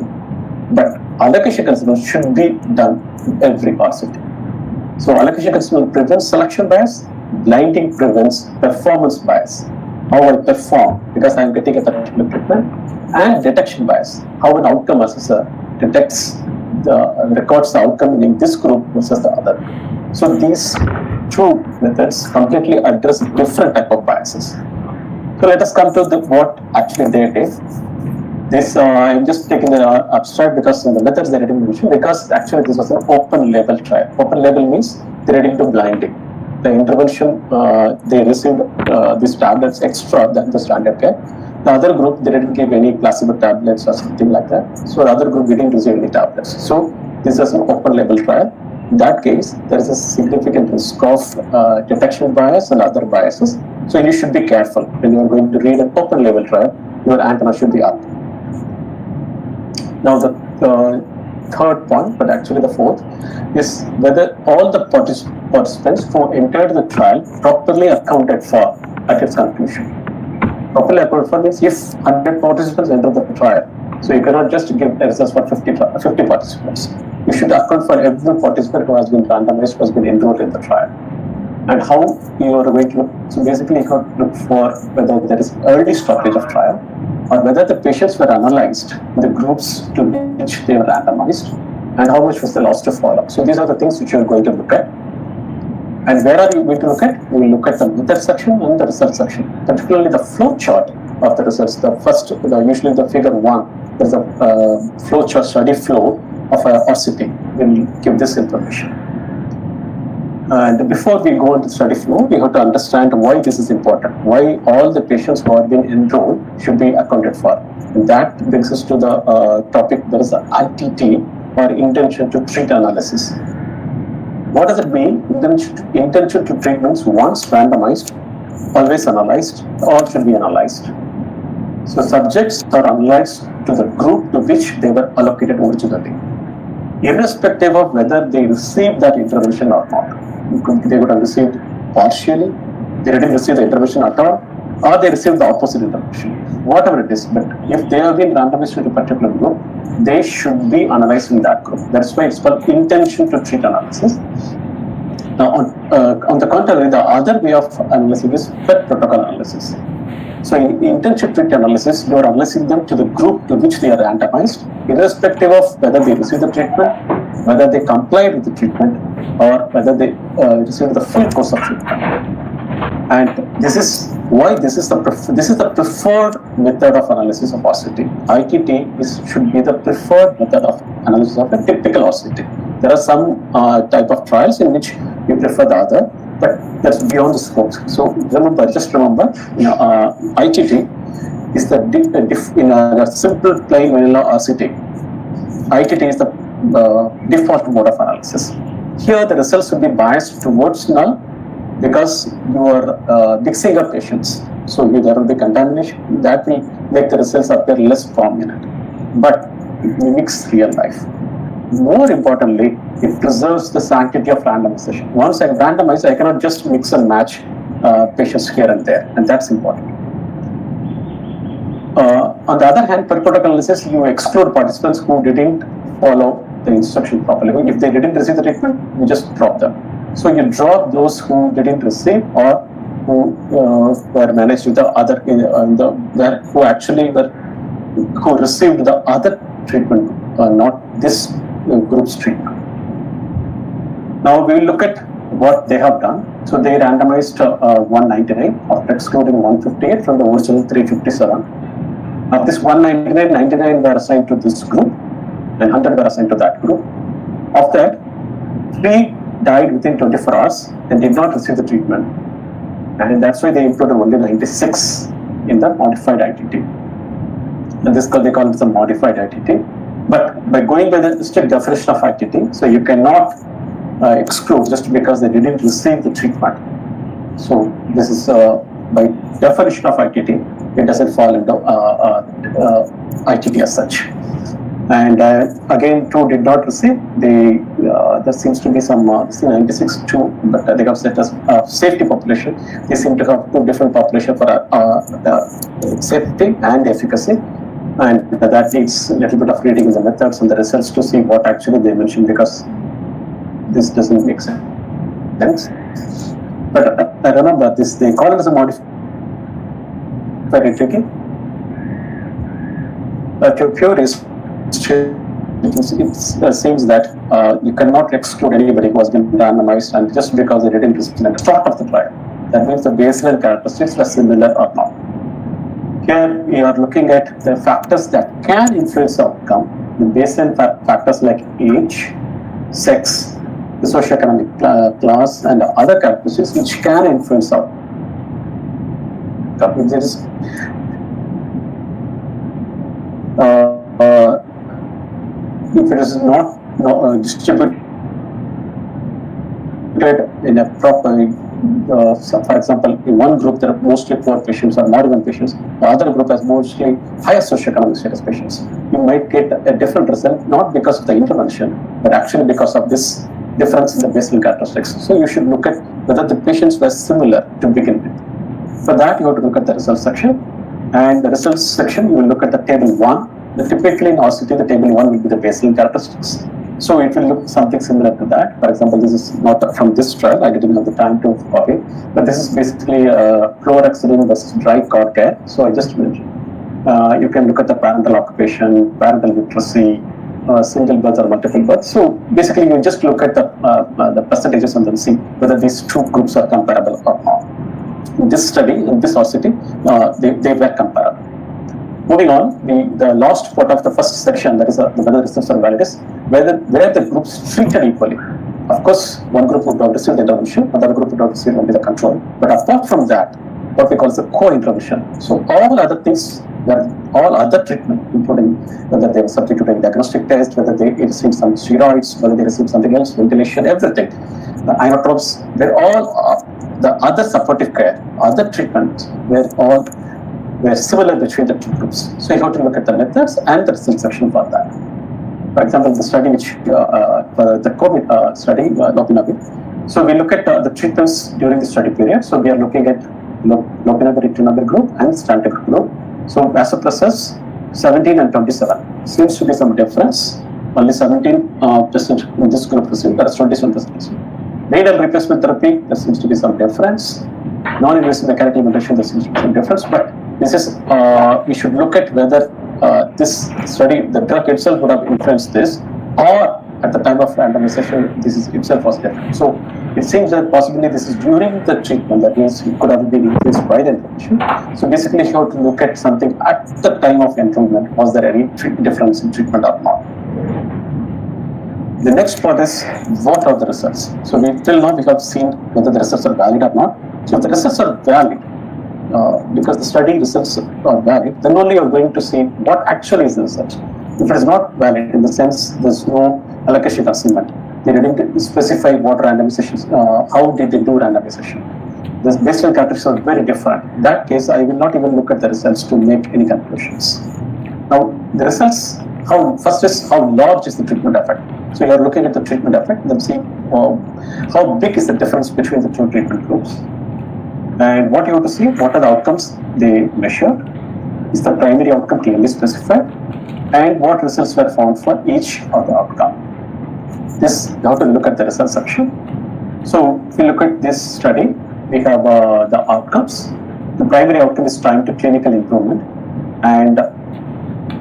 but allocation concealment should be done in every RCT. So allocation concealment prevents selection bias, blinding prevents performance bias. How I perform because I am getting a particular treatment, and detection bias, how an outcome assessor records the outcome in this group versus the other. So these two methods completely address different type of biases. So let us come to what actually they did. This I'm just taking the abstract because in the methods they didn't mention, because actually this was an open label trial. Open label means they did into blinding. The intervention, they received these tablets extra than the standard care. The other group, they didn't give any placebo tablets or something like that. So the other group didn't receive any tablets. So this is an open label trial. In that case, there is a significant risk of detection bias and other biases. So you should be careful when you are going to read an open label trial. Your antenna should be up. Now the third point, but actually the fourth, is whether all the participants who entered the trial properly accounted for at its conclusion. Properly accounted for means if 100 participants enter the trial, so you cannot just give the results for 50 participants. You should account for every participant who has been randomized, who has been enrolled in the trial. And how you are going to look, so basically you have to look for whether there is early stoppage of trial, or whether the patients were analyzed in the groups to which they were randomized, and how much was the loss to follow-up. So these are the things which you are going to look at. And where are you going to look at? We will look at the method section and the result section, particularly the flow chart of the results. The first, usually the figure 1, is the flow chart, study flow of a RCT. Will give this information. And before we go into study flow, we have to understand why this is important, why all the patients who have been enrolled should be accounted for. And that brings us to the topic, there is an ITT, or intention to treat analysis. What does it mean? Intention to treat means once randomized, always analyzed, or should be analyzed. So subjects are analyzed to the group to which they were allocated originally, irrespective of whether they received that intervention or not. they would have received partially, they didn't receive the intervention at all, or they received the opposite intervention, whatever it is. But if they have been randomized to a particular group, they should be analyzed in that group. That's why it's called intention to treat analysis. Now, on the contrary, the other way of analysis is PET protocol analysis. So in intention to treat analysis, you are analyzing them to the group to which they are randomized, irrespective of whether they receive the treatment, whether they complied with the treatment, or whether they receive the full course of treatment. And this is why this is the preferred method of analysis of RCT. ITT should be the preferred method of analysis of a typical RCT. There are some type of trials in which you prefer the other, but that's beyond the scope. So remember, ITT is in a simple plain vanilla RCT. ITT is the default mode of analysis. Here the results will be biased towards null because you are mixing up patients. So there will be contamination that will make the results appear less prominent, but it mimics real life. More importantly, it preserves the sanctity of randomization. Once I randomize, I cannot just mix and match patients here and there, and that's important. On the other hand, per protocol analysis, you exclude participants who didn't follow the instruction properly. If they didn't receive the treatment, you just drop them. So you drop those who didn't receive or who were managed with the other, who received the other treatment, not this group's treatment. Now we will look at what they have done. So they randomized 199 after excluding 158 from the original 357. Of this 199, 99 were assigned to this group and 100 were assigned to that group. Of that, 3 died within 24 hours and did not receive the treatment. And that's why they included only 96 in the modified ITT. And this they call it the modified ITT. But by going by the strict definition of ITT, so you cannot exclude just because they didn't receive the treatment. So this is by definition of ITT, it doesn't fall into ITT as such. And again, 2 did not receive. There seems to be some 96 too, but they have set as safety population. They seem to have 2 different populations for safety and efficacy. And that needs a little bit of reading in the methods and the results to see what actually they mentioned, because this doesn't make sense. But I remember this, they call it as a modified ITT. To pure is it seems that you cannot exclude anybody who has been randomized and just because they didn't receive at the start of the trial. That means the baseline characteristics are similar or not. Here we are looking at the factors that can influence the outcome. The baseline factors like age, sex, the socioeconomic class, and other characteristics which can influence the outcome. If there is if it is not distributed in a proper, so for example, in one group there are mostly poor patients or moderate patients, the other group has mostly higher socioeconomic status patients. You might get a different result, not because of the intervention, but actually because of this difference in the baseline characteristics. So you should look at whether the patients were similar to begin with. For that, you have to look at the results section, and the results section, you will look at the table 1. Typically in RCT, the table 1 will be the baseline characteristics. So it will look something similar to that. For example, this is not from this trial, I didn't have the time to copy, but this is basically chlorhexidine versus dry cord care. So I just mentioned, you can look at the parental occupation, parental literacy, single births or multiple births. So basically you just look at the percentages and then see whether these 2 groups are comparable or not. In this study, in this RCT, they were comparable. Moving on, the last part of the first section, that is whether the results are valid, is where the groups treated equally. Of course, one group would have received the intervention, another group would have received only the control. But apart from that, what we call the co-intervention. So all other things, all other treatment, including whether they were subject to a diagnostic test, whether they received some steroids, whether they received something else, ventilation, everything. The inotropes, they're all the other supportive care, other treatments were similar between the 2 groups. So you have to look at the methods and the result section for that. For example, the study which, for the COVID study, So we look at the treatments during the study period. So we are looking at lopinavir ritonavir group and standard group. So vasopressors 17 and 27 seems to be some difference. Only 17% in this group received, whereas 27%. Renal replacement therapy, there seems to be some difference. Non-invasive mechanical ventilation, there seems to be some difference. But this is we should look at whether this study, the drug itself would have influenced this, or at the time of randomization, this is itself was different. So it seems that possibly this is during the treatment, that means it could have been influenced by the intervention. So basically, you have to look at something at the time of enrollment. Was there any difference in treatment or not? The next part is, what are the results? So till now we have seen whether the results are valid or not. So if the results are valid, because the study results are valid, then only you are going to see what actually is the result. If it is not valid, in the sense there's no allocation assignment, they didn't specify what randomizations, how did they do randomization. The baseline characteristics are very different. In that case, I will not even look at the results to make any conclusions. Now, the results, first is how large is the treatment effect. So you are looking at the treatment effect, then see how big is the difference between the two treatment groups. And what you have to see, what are the outcomes they measured, is the primary outcome clearly specified, and what results were found for each of the outcome. This, you have to look at the results section. So if you look at this study, we have the outcomes. The primary outcome is time to clinical improvement, and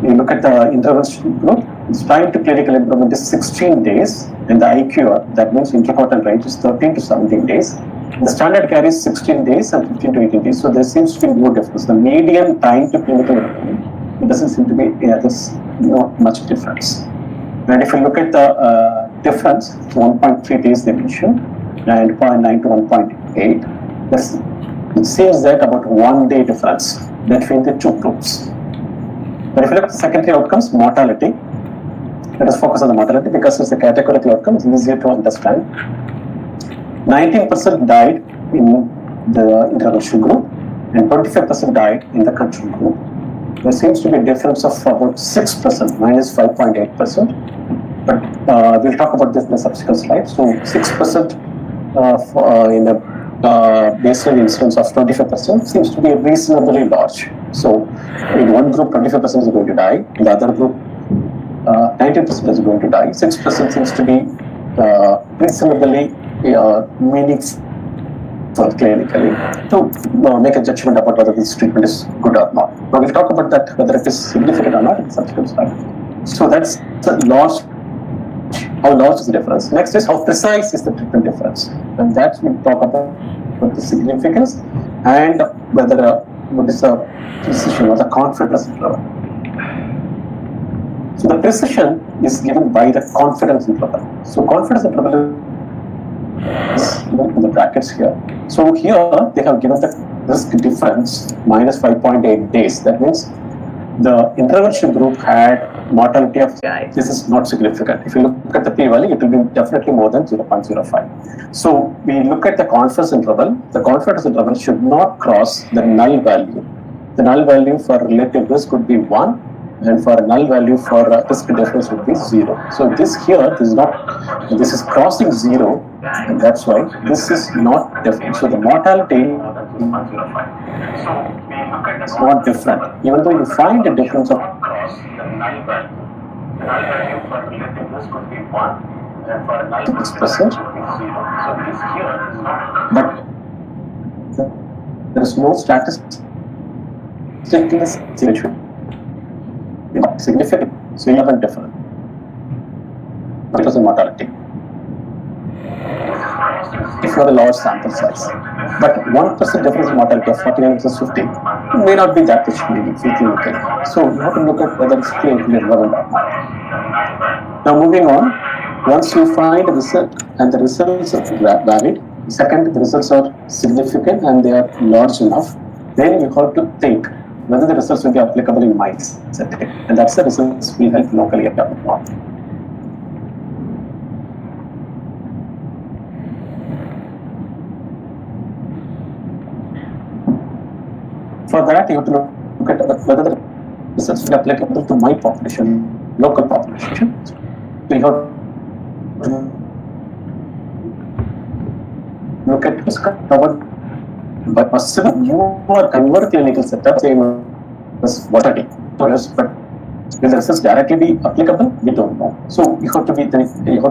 you look at the intervention group, its time to clinical improvement is 16 days, and the IQR, that means intracortical range, is 13 to 17 days. The standard care is 16 days and 15 to 18 days, so there seems to be no difference. The median time to clinical improvement, it doesn't seem to be, there's not much difference. And if you look at the difference, 1.3 days they mentioned, and 0.9 to 1.8, it seems that about 1 day difference between the two groups. But if you look at the secondary outcomes, mortality, let us focus on the mortality because it's a categorical outcome, it's easier to understand. 19% died in the intervention group and 25% died in the control group. There seems to be a difference of about 6%, minus 5.8%. But we'll talk about this in the subsequent slide. So 6% in a baseline incidence of 25% seems to be reasonably large. So in one group, 25% is going to die. In the other group, 19% is going to die. 6% seems to be reasonably meaningful clinically to make a judgment about whether this treatment is good or not. But we'll talk about that, whether it is significant or not in the subsequent slide. So that's the large. How large is the difference? Next is how precise is the treatment difference, and that's we talk about the significance and whether what is the precision or the confidence interval. So the precision is given by the confidence interval. So confidence interval is given in the brackets here. So here they have given the risk difference minus 5.8 days. That means the intervention group had mortality of, this is not significant. If you look at the p-value, it will be definitely more than 0.05. So we look at the confidence interval. The confidence interval should not cross the null value. The null value for relative risk would be 1, and for a null value for risk difference would be 0. So this here, this is crossing 0, and that's why this is not different. So the mortality is not different. Even though you find a difference of the null value for relative risk would be 1, and for a null value would be 0. So this here is not, but there is no statistically significant. So you have a difference. Because of mortality. If you have a large sample size. But 1% difference in mortality of 49 versus 50 may not be that much meaningful clinically. So you have to look at whether it's clinically relevant or not. Now moving on, once you find a result and the results are valid, second, the results are significant and they are large enough, then you have to think whether the results will be applicable in my setting. And that's the results we help locally at not. For that, you have to look at whether the results will be applicable to my population, local population. So you have to market is covered by a newer clinical setup, same as what but will the research directly be applicable? We don't know. So you have to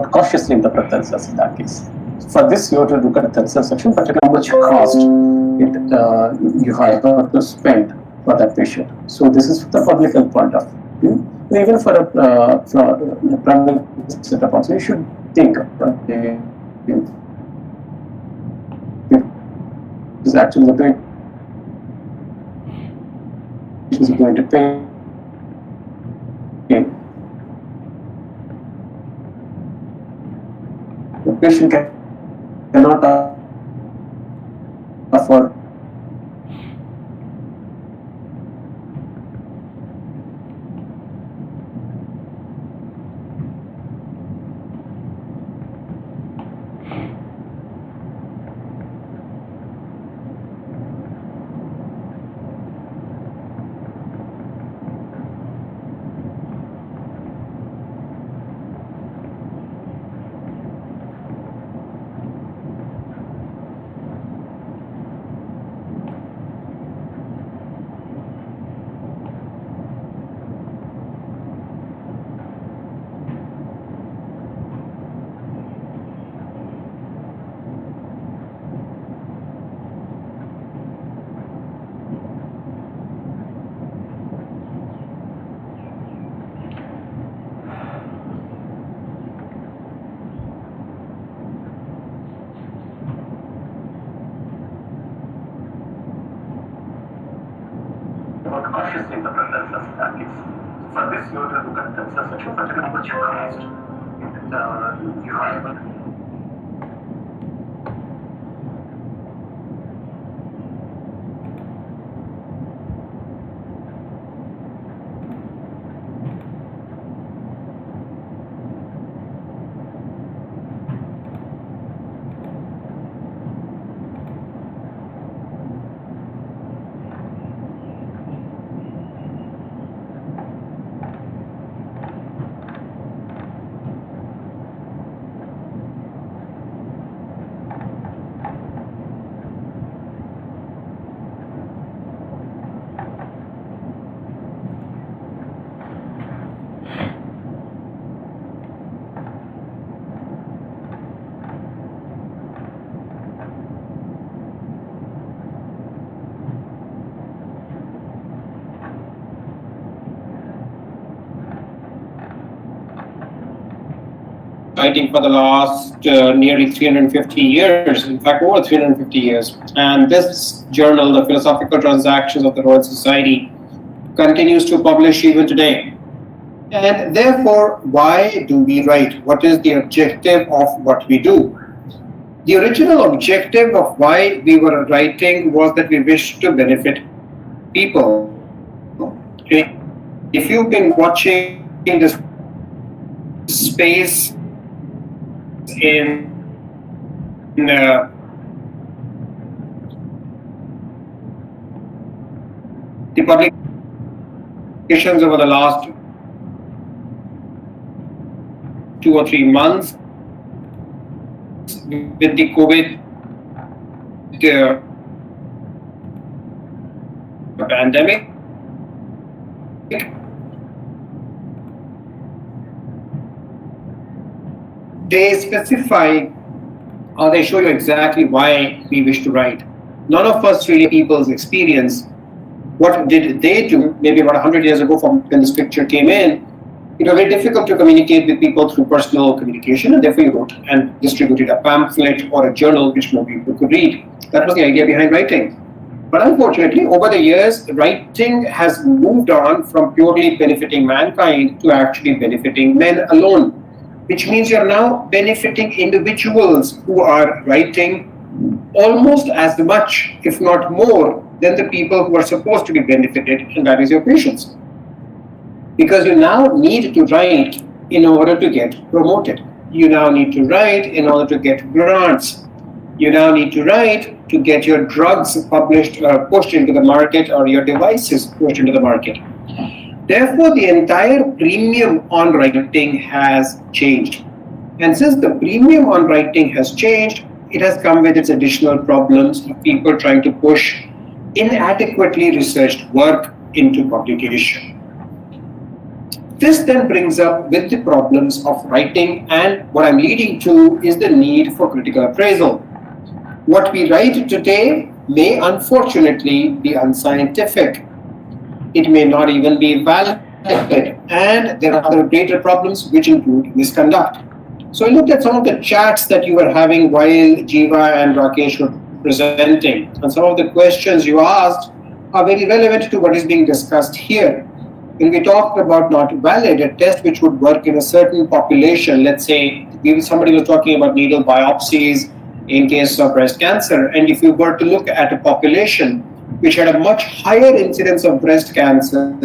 cautiously interpret the results in that case. For this, you have to look at the research section, particularly how much cost you have to spend for that patient. So this is the public health point of view. Even for a private setup also, you should think is actually the patient is going to pay. The patient cannot afford cautiously interpret the results in that case. For this, you have to look at the research section, particularly how much cost you have. Writing for the last nearly 350 years, in fact over 350 years. And this journal, the Philosophical Transactions of the Royal Society, continues to publish even today. And therefore, why do we write? What is the objective of what we do? The original objective of why we were writing was that we wished to benefit people. If you've been watching this space in the publications over the last 2 or 3 months with the COVID pandemic, they specify or they show you exactly why we wish to write. None of us really people's experience. What did they do? Maybe about 100 years ago, from when this picture came in, it was very difficult to communicate with people through personal communication, and therefore you wrote and distributed a pamphlet or a journal which more people could read. That was the idea behind writing. But unfortunately, over the years, writing has moved on from purely benefiting mankind to actually benefiting men alone, which means you're now benefiting individuals who are writing almost as much, if not more, than the people who are supposed to be benefited, and that is your patients. Because you now need to write in order to get promoted. You now need to write in order to get grants. You now need to write to get your drugs published or pushed into the market, or your devices pushed into the market. Therefore, the entire premium on writing has changed. And since the premium on writing has changed, it has come with its additional problems of people trying to push inadequately researched work into publication. This then brings up with the problems of writing, and what I'm leading to is the need for critical appraisal. What we write today may unfortunately be unscientific. It may not even be valid, and there are other greater problems which include misconduct. So I looked at some of the chats that you were having while Jeeva and Rakesh were presenting, and some of the questions you asked are very relevant to what is being discussed here. When we talked about not valid, a test which would work in a certain population, let's say somebody was talking about needle biopsies in case of breast cancer, and if you were to look at a population which had a much higher incidence of breast cancer,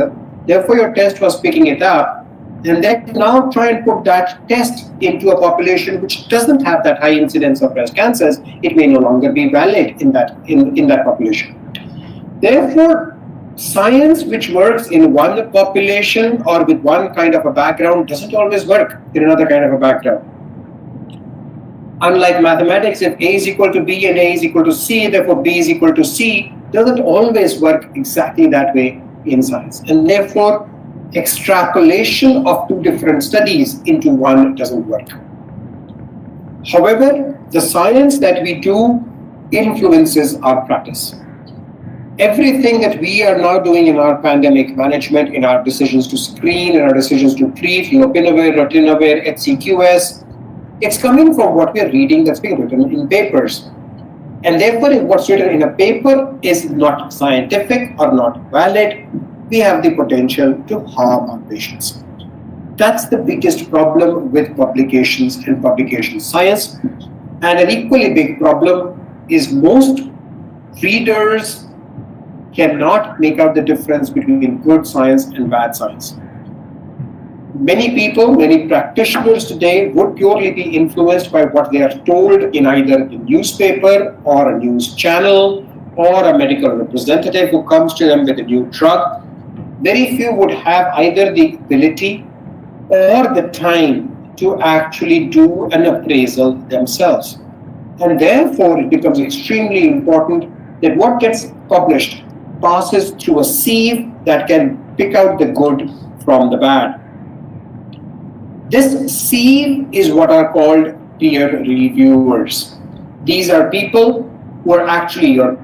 therefore your test was picking it up, and then now try and put that test into a population which doesn't have that high incidence of breast cancers, it may no longer be valid in that population. Therefore, science which works in one population or with one kind of a background doesn't always work in another kind of a background. Unlike mathematics, if A is equal to B and A is equal to C, therefore B is equal to C, doesn't always work exactly that way in science. And therefore, extrapolation of two different studies into one doesn't work. However, the science that we do influences our practice. Everything that we are now doing in our pandemic management, in our decisions to screen, in our decisions to treat, lopinavir, ritonavir, HCQS, it's coming from what we are reading that's being written in papers. And therefore, if what's written in a paper is not scientific or not valid, we have the potential to harm our patients. That's the biggest problem with publications and publication science. And an equally big problem is most readers cannot make out the difference between good science and bad science. Many people, many practitioners today would purely be influenced by what they are told in either the newspaper or a news channel or a medical representative who comes to them with a new drug. Very few would have either the ability or the time to actually do an appraisal themselves. And therefore, it becomes extremely important that what gets published passes through a sieve that can pick out the good from the bad. This sieve is what are called peer reviewers. These are people who are actually your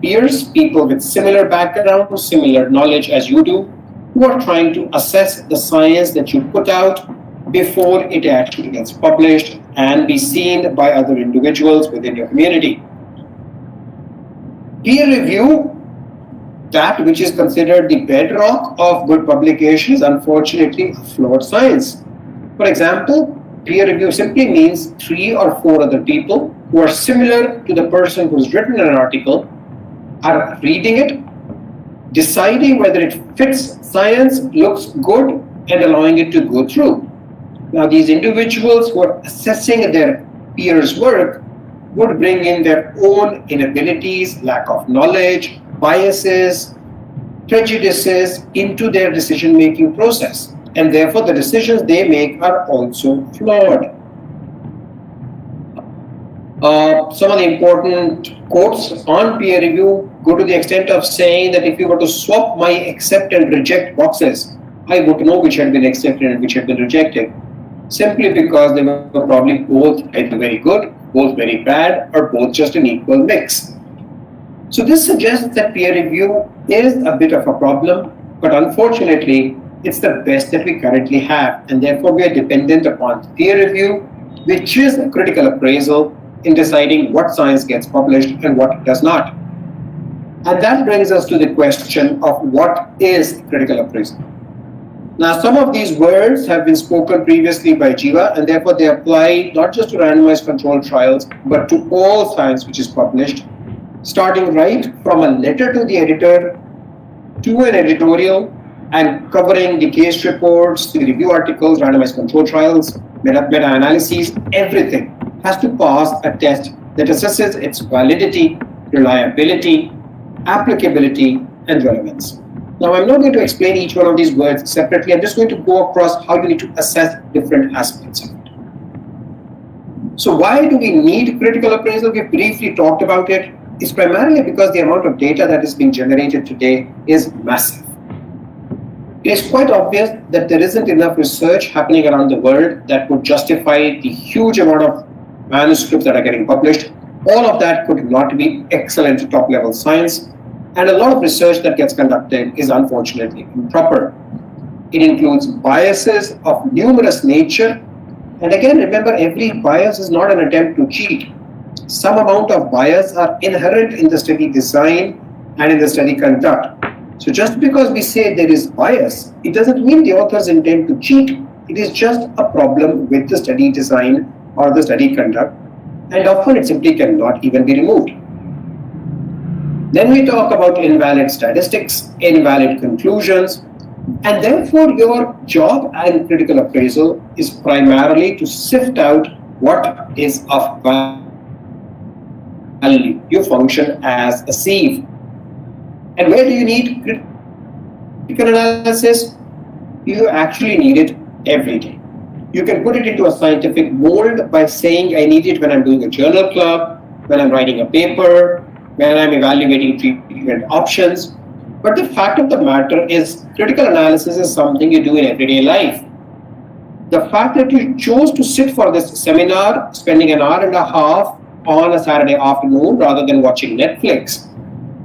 peers, people with similar background, similar knowledge as you do, who are trying to assess the science that you put out before it actually gets published and be seen by other individuals within your community. Peer review, that which is considered the bedrock of good publication, is unfortunately a flawed science. For example, peer review simply means 3 or 4 other people who are similar to the person who's written an article are reading it, deciding whether it fits science, looks good, and allowing it to go through. Now, these individuals who are assessing their peers' work would bring in their own inabilities, lack of knowledge, biases, prejudices into their decision-making process. And therefore, the decisions they make are also flawed. Some of the important quotes on peer review go to the extent of saying that if you were to swap my accept and reject boxes, I would know which had been accepted and which had been rejected, simply because they were probably both either very good, both very bad, or both just an equal mix. So this suggests that peer review is a bit of a problem, but unfortunately, it's the best that we currently have, and therefore we are dependent upon peer review, which is a critical appraisal in deciding what science gets published and what does not. And that brings us to the question of what is critical appraisal. Now, some of these words have been spoken previously by Jeeva, and therefore they apply not just to randomized controlled trials, but to all science which is published, starting right from a letter to the editor, to an editorial, and covering the case reports, the review articles, randomized controlled trials, meta-analyses, everything has to pass a test that assesses its validity, reliability, applicability, and relevance. Now, I'm not going to explain each one of these words separately. I'm just going to go across how you need to assess different aspects of it. So why do we need critical appraisal? We briefly talked about it. It's primarily because the amount of data that is being generated today is massive. It is quite obvious that there isn't enough research happening around the world that would justify the huge amount of manuscripts that are getting published. All of that could not be excellent top-level science, and a lot of research that gets conducted is unfortunately improper. It includes biases of numerous nature, and again, remember, every bias is not an attempt to cheat. Some amount of bias are inherent in the study design and in the study conduct. So just because we say there is bias, it doesn't mean the authors intend to cheat. It is just a problem with the study design or the study conduct, and often it simply cannot even be removed. Then we talk about invalid statistics, invalid conclusions, and therefore your job in critical appraisal is primarily to sift out what is of value. You function as a sieve. And where do you need critical analysis? You actually need it every day. You can put it into a scientific mold by saying I need it when I'm doing a journal club, when I'm writing a paper, when I'm evaluating treatment options. But the fact of the matter is critical analysis is something you do in everyday life. The fact that you chose to sit for this seminar, spending an hour and a half on a Saturday afternoon rather than watching Netflix,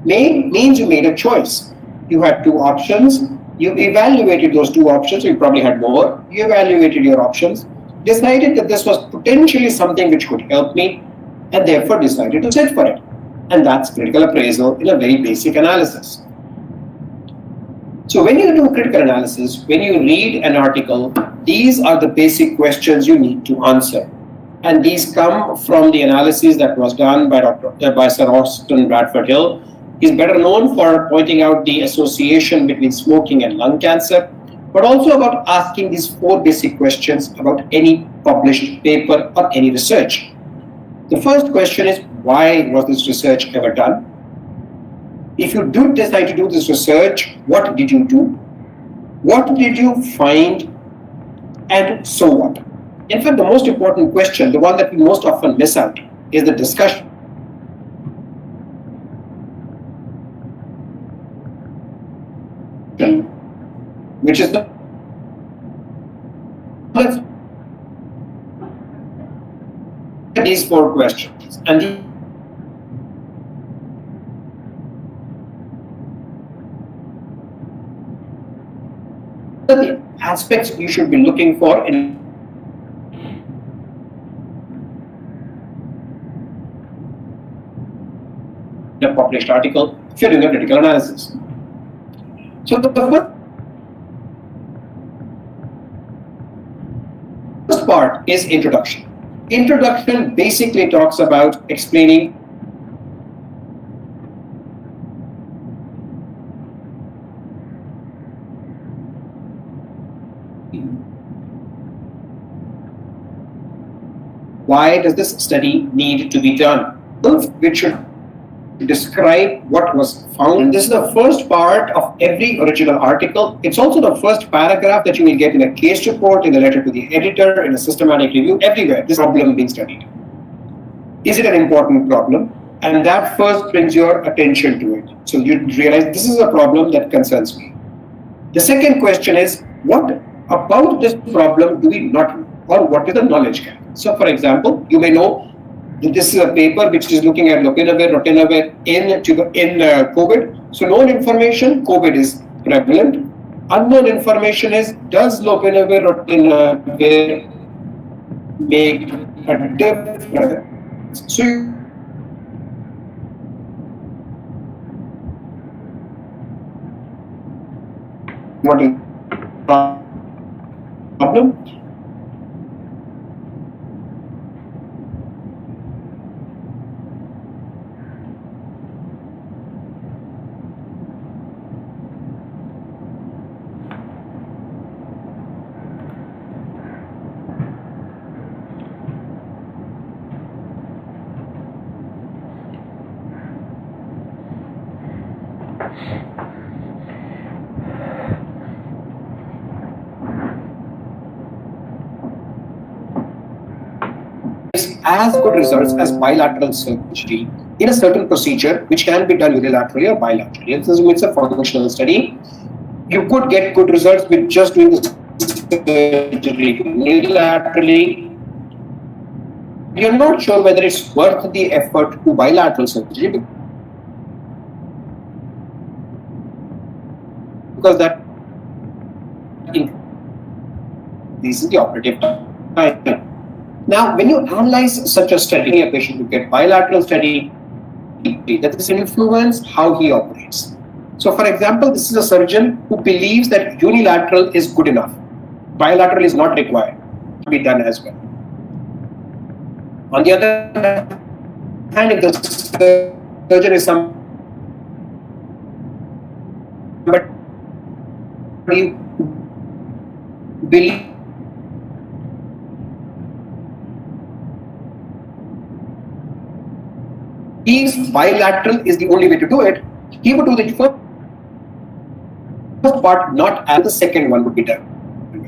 means you made a choice. You had two options. You evaluated those two options. You probably had more. You evaluated your options, decided that this was potentially something which could help me, and therefore decided to sit for it. And that's critical appraisal in a very basic analysis. So when you do critical analysis, when you read an article, these are the basic questions you need to answer. And these come from the analysis that was done by Sir Austin Bradford Hill. He's better known for pointing out the association between smoking and lung cancer, but also about asking these four basic questions about any published paper or any research. The first question is, why was this research ever done? If you do decide to do this research, what did you do? What did you find? And so what? In fact, the most important question, the one that we most often miss out, is the discussion. Which is these four questions. And the aspects you should be looking for in a published article if you're doing a critical analysis. So the first part is introduction. Introduction basically talks about explaining why does this study need to be done, which should describe what was found. This is the first part of every original article. It's also the first paragraph that you will get in a case report, in a letter to the editor, in a systematic review, everywhere. This problem being studied. Is it an important problem? And that first brings your attention to it. So you realize this is a problem that concerns me. The second question is, what about this problem do we not know, or what is the knowledge gap? So for example, you may know this is a paper which is looking at lopinavir in COVID. So known information, COVID is prevalent. Unknown information is, does lopinavir make a difference? So what is the problem? as good results as bilateral surgery in a certain procedure which can be done unilaterally or bilaterally. It's a functional study. You could get good results with just doing the surgery unilaterally. You're not sure whether it's worth the effort to bilateral surgery because that increases the operative time. Now, when you analyze such a study, a patient to get bilateral study, that is influence how he operates. So, for example, this is a surgeon who believes that unilateral is good enough. Bilateral is not required to be done as well. On the other hand, if the surgeon is somebody who believes bilateral is the only way to do it, he would do the first part, not as the second one would be done.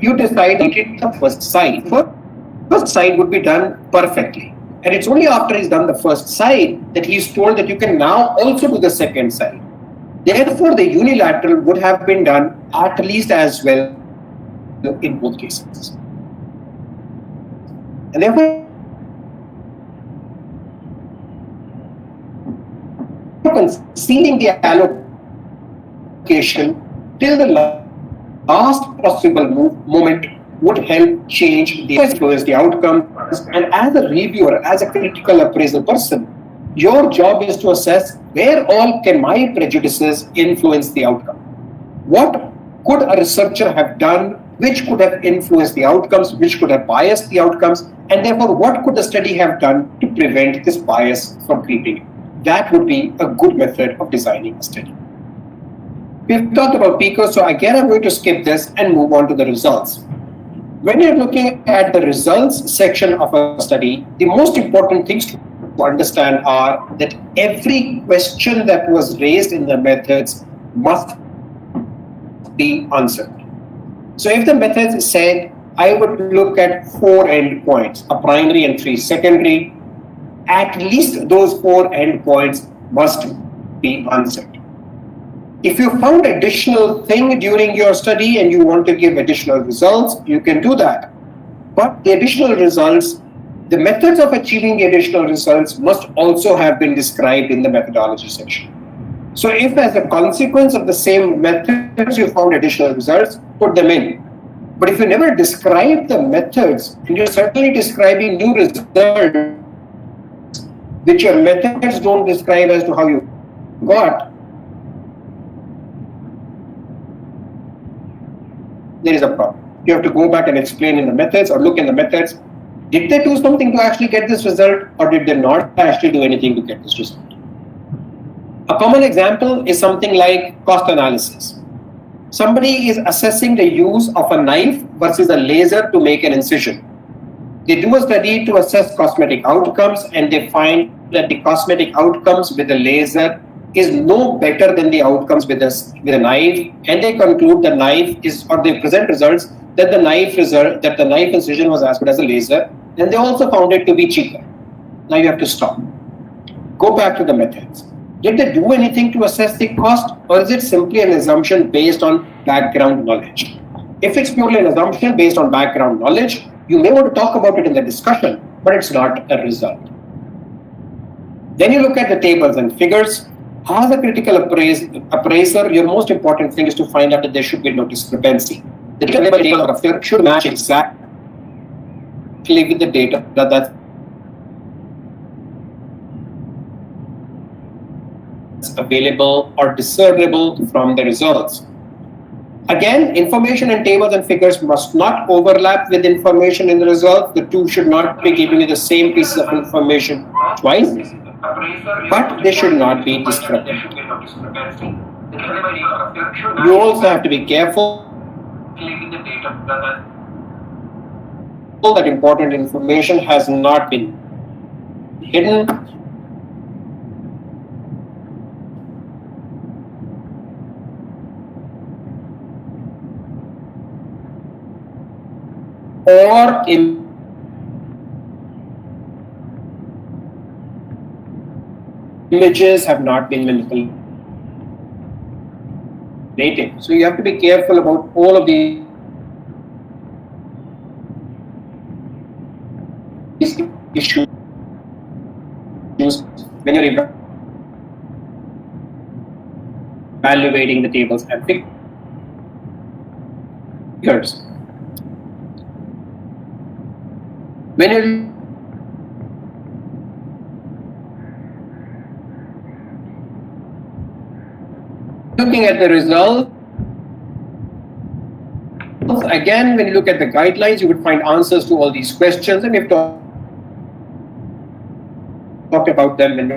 You decide the first side. First side would be done perfectly. And it's only after he's done the first side that he's told that you can now also do the second side. Therefore, the unilateral would have been done at least as well in both cases. And therefore, concealing the allocation till the last possible moment would help change the influence, the outcomes. And as a reviewer, as a critical appraisal person, your job is to assess where all can my prejudices influence the outcome. What could a researcher have done which could have influenced the outcomes, which could have biased the outcomes, and therefore what could the study have done to prevent this bias from creeping in? That would be a good method of designing a study. We've talked about PICO, so again I'm going to skip this and move on to the results. When you're looking at the results section of a study, the most important things to understand are that every question that was raised in the methods must be answered. So if the methods said, I would look at 4 endpoints, a primary and 3 secondary, at least those 4 endpoints must be answered. If you found additional thing during your study and you want to give additional results, you can do that. But the additional results, the methods of achieving the additional results must also have been described in the methodology section. So if as a consequence of the same methods you found additional results, put them in. But if you never describe the methods, and you're certainly describing new results, which your methods don't describe as to how you got, there is a problem. You have to go back and explain in the methods or look in the methods. Did they do something to actually get this result, or did they not actually do anything to get this result? A common example is something like cost analysis. Somebody is assessing the use of a knife versus a laser to make an incision. They do a study to assess cosmetic outcomes, and they find that the cosmetic outcomes with the laser is no better than the outcomes with a knife, and they conclude the knife is, or they present results that the knife incision was as good as a laser, and they also found it to be cheaper. Now you have to stop. Go back to the methods. Did they do anything to assess the cost, or is it simply an assumption based on background knowledge? If it's purely an assumption based on background knowledge, you may want to talk about it in the discussion, but it's not a result. Then you look at the tables and figures. As a critical appraiser, your most important thing is to find out that there should be no discrepancy. The table or figure should match exactly with the data that's available or discernible from the results. Again, information and tables and figures must not overlap with information in the results. The two should not be giving you the same pieces of information twice, but they should not be discrepant. You also have to be careful that important information has not been hidden or images have not been manipulated. So you have to be careful about all of these issues when you're evaluating the tables and figures. When you're looking at the results, again, when you look at the guidelines, you would find answers to all these questions, and we've talked about them when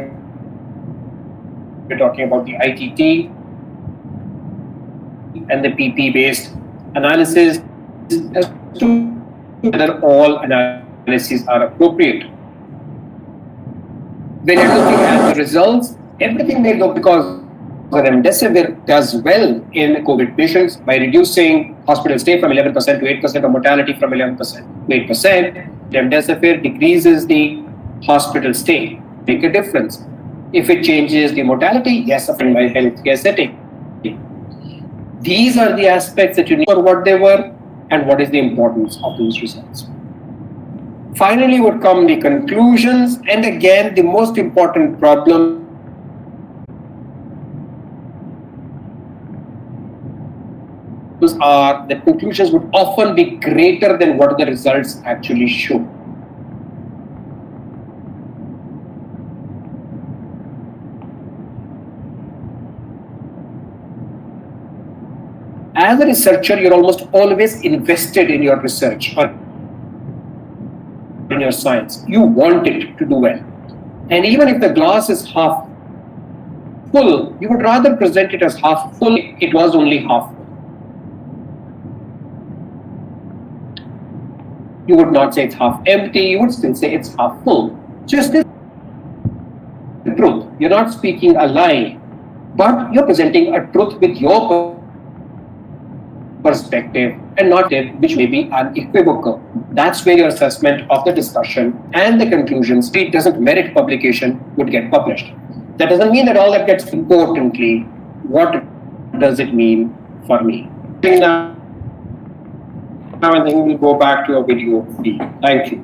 we're talking about the ITT and the PP-based analysis as to whether all analyses are appropriate. When you're looking at the results, everything may look because remdesivir does well in COVID patients by reducing hospital stay from 11% to 8% or mortality from 11% to 8%. Remdesivir decreases the hospital stay, make a difference. If it changes the mortality, yes, in my healthcare setting. These are the aspects that you need for what they were and what is the importance of those results. Finally would come the conclusions, and again, the most important problem are that conclusions would often be greater than what the results actually show. As a researcher, you're almost always invested in your research or in your science. You want it to do well. And even if the glass is half full, you would rather present it as half full. It was only half full. You would not say it's half empty, you would still say it's half full. Just the truth. You're not speaking a lie, but you're presenting a truth with your perspective and not it, which may be unequivocal. That's where your assessment of the discussion and the conclusions, it doesn't merit publication, would get published. That doesn't mean that all that gets importantly, what does it mean for me? Now I think we'll go back to a video feed. Thank you.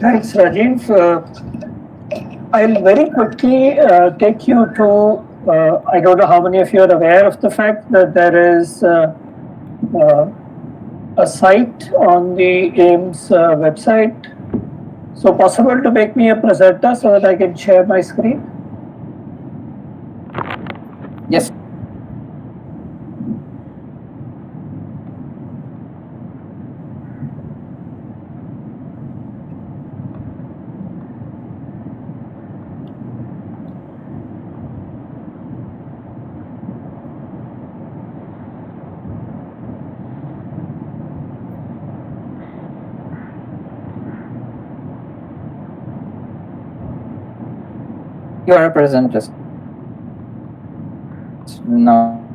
Thanks, Rajeev. I'll very quickly take you to, I don't know how many of you are aware of the fact that there is a site on the AIIMS website. So possible to make me a presenter so that I can share my screen? Yes. You are a presenter now.